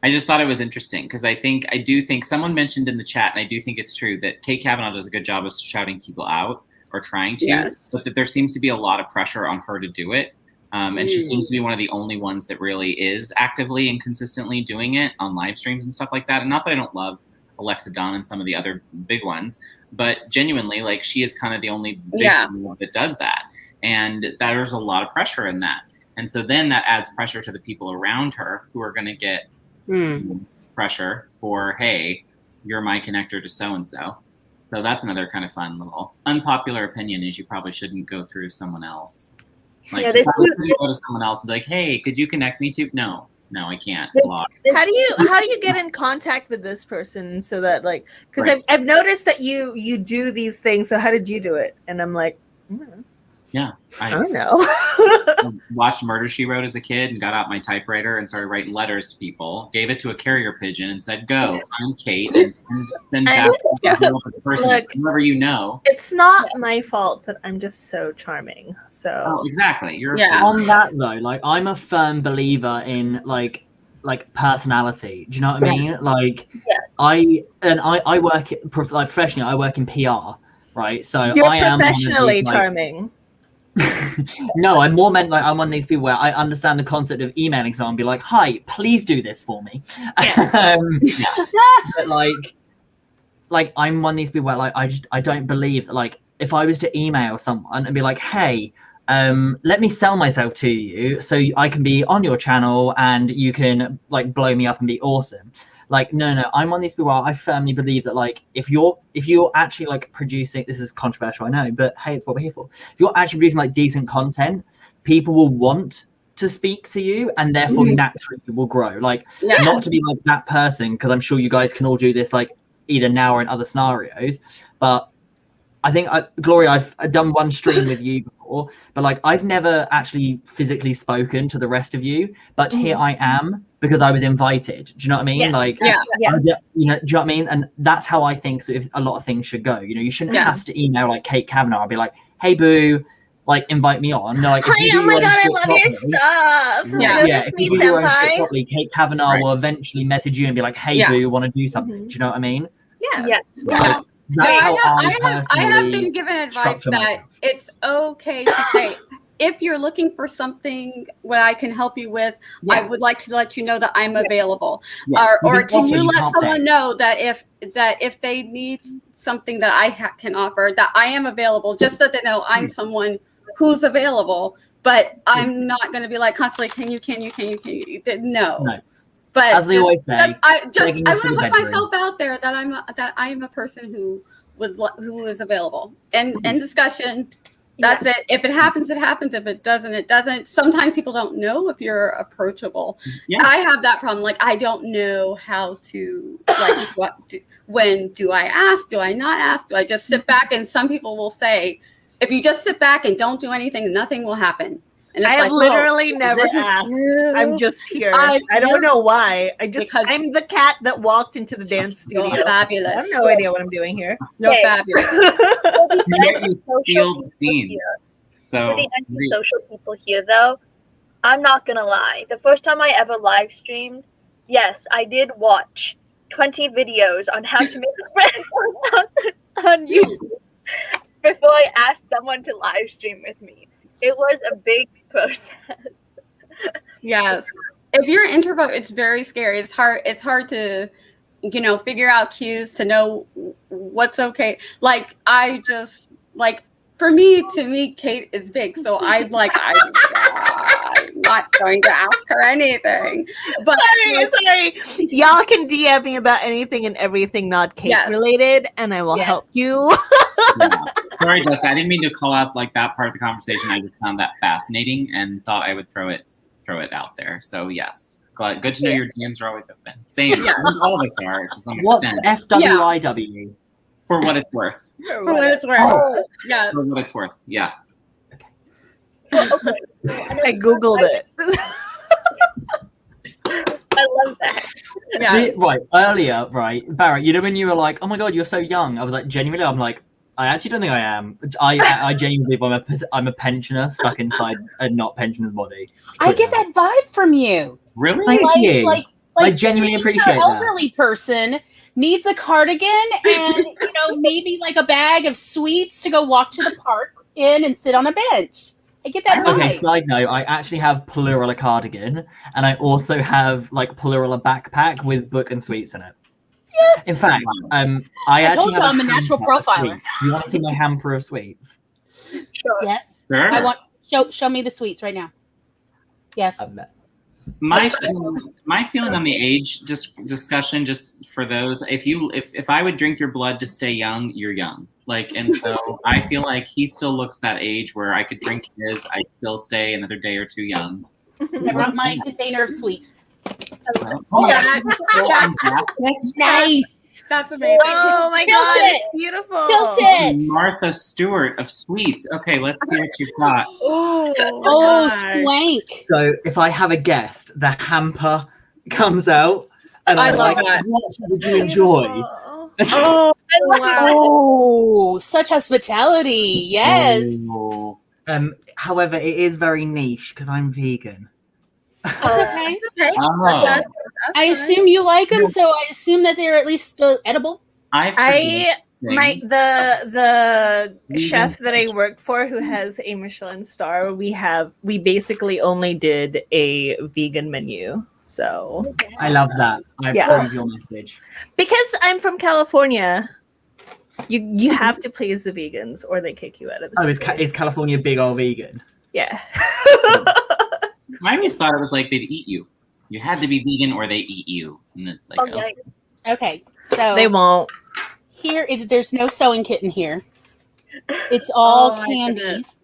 I just thought it was interesting because I do think someone mentioned in the chat, and I do think it's true, that Kate Cavenaugh does a good job of shouting people out or trying to, but that there seems to be a lot of pressure on her to do it. And she seems to be one of the only ones that really is actively and consistently doing it on live streams and stuff like that. And not that I don't love Alexa Dunn and some of the other big ones, but genuinely, like, she is kind of the only big one that does that. And there's a lot of pressure in that. And so then that adds pressure to the people around her who are going to get pressure for, hey, you're my connector to so-and-so. So that's another kind of fun little unpopular opinion, is you probably shouldn't go through someone else. Like, you go to someone else and be like, hey, could you connect me to? No, I can't. How do you get in contact with this person so that, like, because I've noticed that you do these things. So how did you do it? And I'm like, I don't know. Watched Murder, She Wrote as a kid and got out my typewriter and started writing letters to people. Gave it to a carrier pigeon and said, "Go find Kate and send back the person, whoever you know." It's not my fault that I'm just so charming. So exactly. You're on that though. Like, I'm a firm believer in like personality. Do you know what I mean? Like, I work professionally. I work in PR, right? So you're I am professionally charming. No, I'm more meant like I'm one of these people where I understand the concept of emailing someone and be like, hi, please do this for me. But like I'm one of these people where like I don't believe that, like, if I was to email someone and be like, hey, let me sell myself to you so I can be on your channel and you can like blow me up and be awesome. Like, no, I'm one of these people where I firmly believe that, like, if you're actually like producing, this is controversial, I know, but hey, it's what we're here for. If you're actually producing like decent content, people will want to speak to you, and therefore naturally will grow. Like, not to be like that person, because I'm sure you guys can all do this, like, either now or in other scenarios. But I think, Gloria, I've done one stream with you before, but like, I've never actually physically spoken to the rest of you, but here I am because I was invited. Do you know what I mean? Yes. Like, you know, do you know what I mean? And that's how I think so if a lot of things should go. You know, you shouldn't have to email like Kate Cavenaugh and be like, hey, boo, like, invite me on. No, like, hi, oh my god, I love your stuff. If you do your own shit properly, Kate Cavenaugh will eventually message you and be like, hey, boo, want to do something? Do you know what I mean? I have been given advice that it's okay to say, if you're looking for something what I can help you with, I would like to let you know that I'm available. Or can you let someone know that if they need something that I can offer, that I am available, just so they know I'm someone who's available. But I'm not going to be like constantly, can you? No. But as they always say, I want to put myself out there that I am a person who is available and in discussion. That's it. If it happens, it happens. If it doesn't, it doesn't. Sometimes people don't know if you're approachable. I have that problem. Like, I don't know how to, like, when do I ask? Do I not ask? Do I just sit back? And some people will say, if you just sit back and don't do anything, nothing will happen. And it's I've literally never asked. I'm just here. I don't know why. I'm the cat that walked into the dance studio. You're fabulous. I have no idea what I'm doing here. You're fabulous. For the anti-social people here, though, I'm not gonna lie. The first time I ever live streamed, yes, I did watch 20 videos on how to make friends on YouTube before I asked someone to live stream with me. It was a big process. Yes. If you're an introvert, it's very scary. It's hard to, figure out cues to know what's okay. Like to me, Kate is big. So I'm not going to ask her anything. But sorry. Y'all can DM me about anything and everything not Kate related, and I will help you. Sorry, Jessica. I didn't mean to call out like that part of the conversation. I just found that fascinating and thought I would throw it out there. So yes. Good to know your DMs are always open. Same. All of us are to some extent. What's FWIW? For what it's worth. For what it's worth. Oh. Yes. For what it's worth. Yeah. Okay. I Googled it. I love that. Yeah. Right. Earlier, right, Barrett, when you were like, oh my God, you're so young. I was like, genuinely, I'm like, I actually don't think I am. I genuinely believe I'm a pensioner stuck inside a not pensioner's body. I get that vibe from you. Really? Thank you. Like I genuinely appreciate that. An elderly person needs a cardigan and maybe like a bag of sweets to go walk to the park in and sit on a bench. I get that vibe. Okay, side note, I actually have plural a cardigan, and I also have like plural a backpack with book and sweets in it. Yes. In fact, I actually told you I'm a natural profiler. You want to see my hamper of sweets? Sure. Yes. Sure. I want show me the sweets right now. Yes. My feeling on the age discussion, just for those, if I would drink your blood to stay young, you're young. And so I feel like he still looks that age where I could drink his, I'd still stay another day or two young. I brought my container of sweets. Oh my gosh, Nice. That's amazing. Oh my God, it's beautiful. Tilted. Martha Stewart of sweets. Okay, let's see what you've got. Oh, swank. So if I have a guest, the hamper comes out, and I I'm love like, that. what would you enjoy? Oh, wow. Oh, such hospitality. Yes. Oh. However, it is very niche because I'm vegan. That's okay. Okay. Oh. That's I assume you like them, so I assume that they're at least still edible. The chef that I worked for who has a Michelin star, we basically only did a vegan menu. So I love that. I approve your message. Because I'm from California, you have to please the vegans or they kick you out of the state. Is California big or vegan? Yeah. I always thought it was like they'd eat you. You had to be vegan or they eat you. And it's like, Okay, so they won't. Here, there's no sewing kit in here. It's all candies.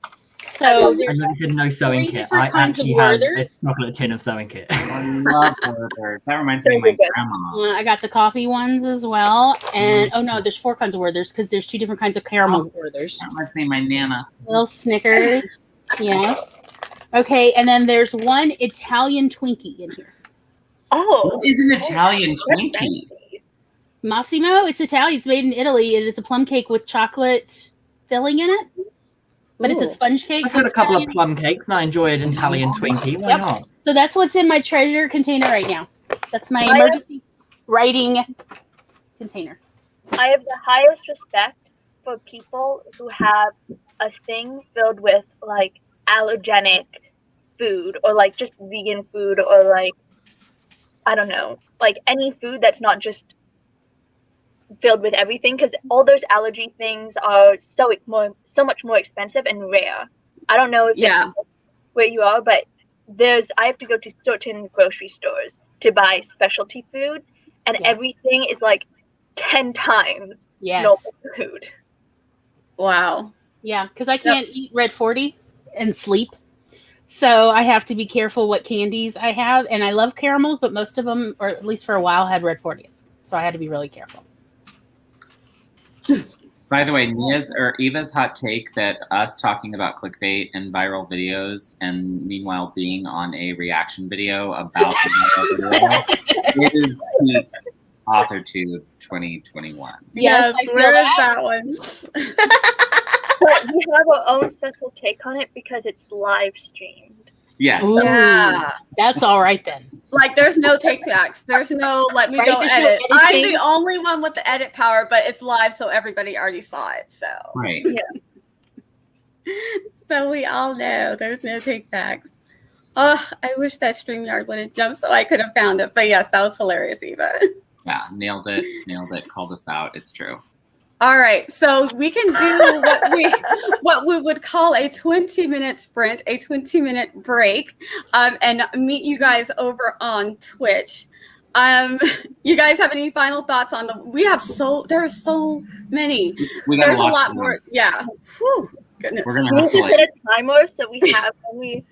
So I know you said no sewing kit. I actually have a chocolate tin of sewing kit. I love Werther's. That reminds me of my grandma. I got the coffee ones as well. And oh no, there's 4 kinds of Werther's because there's 2 different kinds of caramel Werther's. That reminds me of my Nana. Little Snickers. Yes. Okay, and then there's one Italian Twinkie in here. Oh. What is an Italian Twinkie? Massimo, it's Italian. It's made in Italy. It is a plum cake with chocolate filling in it. But it's a sponge cake. I've had a couple of plum cakes and I enjoy an Italian Twinkie. Why not? So that's what's in my treasure container right now. That's my emergency writing container. I have the highest respect for people who have a thing filled with like allergenic food or like just vegan food or like, I don't know, like any food that's not just filled with everything, because all those allergy things are so much more expensive and rare. I don't know if it's where you are, but I have to go to certain grocery stores to buy specialty foods, and everything is like 10 times normal food. Wow. Yeah, because I can't eat Red 40 and sleep. So I have to be careful what candies I have. And I love caramels, but most of them, or at least for a while, had Red 40. So I had to be really careful. By the way, Eva's hot take that us talking about clickbait and viral videos and meanwhile being on a reaction video about the video is peak Authortube 2021. Yes, where is that one? But we have our own special take on it because it's live streamed. Yes. Yeah. That's all right then. Like there's no take backs. There's no let me go edit. I'm the only one with the edit power, but it's live, so everybody already saw it. So right. Yeah. So we all know there's no take backs. Oh, I wish that StreamYard would have jumped so I could have found it. But yes, that was hilarious, Eva. Yeah, nailed it. Called us out. It's true. All right, so we can do what we would call a 20-minute sprint, a 20-minute break, and meet you guys over on Twitch. You guys have any final thoughts on there's so many. There's a lot more. Yeah. Whew, goodness. We're gonna We have need to to set a timer so we have only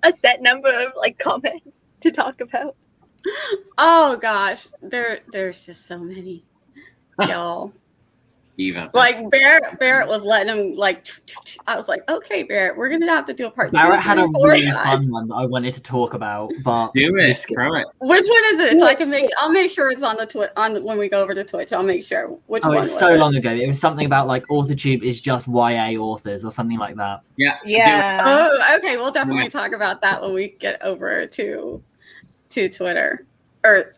a set number of comments to talk about. Oh gosh, there's just so many, y'all. Eva. Barrett was letting him I was like, okay, Barrett, we're gonna have to do a part 2. Barrett had a 3, 4, really 5. fun one that I wanted to talk about, but Do it. Throw it. Which one is it? So I can I'll make sure it's on the when we go over to Twitch. I'll make sure which oh, one. it's so long ago. It was something about Authortube is just YA authors or something like that. Yeah. Yeah. Oh, okay. We'll definitely talk about that when we get over to Twitter or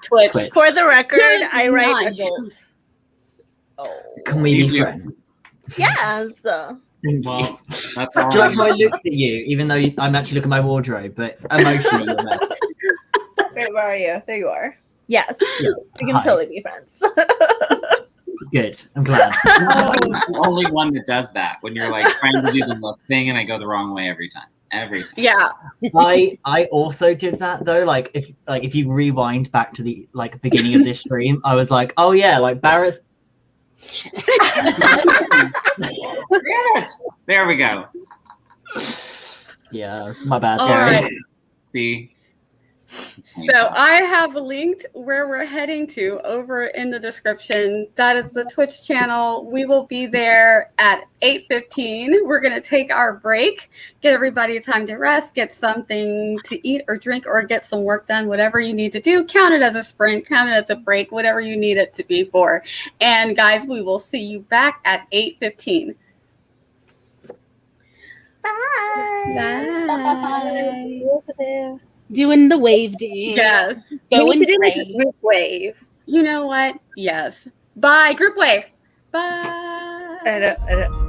Twitch. For the record, Good I write night. adult. Oh. Can we be friends? Yes. Well, that's all. Do you like how I looked at you, even though I'm actually looking at my wardrobe, but emotionally you're there. Wait, where are you? There you are. Yes. Yeah. We can Hi. totally be friends. Good. I'm glad. I'm the only one that does that when you're trying to do the look thing and I go the wrong way every time. Yeah. I also did that though. If you rewind back to the beginning of this stream, I was like, oh yeah, Barrett's. There we go. Yeah, my bad. All Sorry. right. See. So I have linked where we're heading to over in the description. That is the Twitch channel. We will be there at 8:15. We're going to take our break, get everybody time to rest, get something to eat or drink, or get some work done, whatever you need to do. Count it as a sprint, count it as a break, whatever you need it to be for. And guys, we will see you back at 8:15. Bye. Bye. Over there. Doing the wave dance. Yes. We Going need to do a great. group wave. You know what? Yes. Bye. Group wave. Bye. I don't.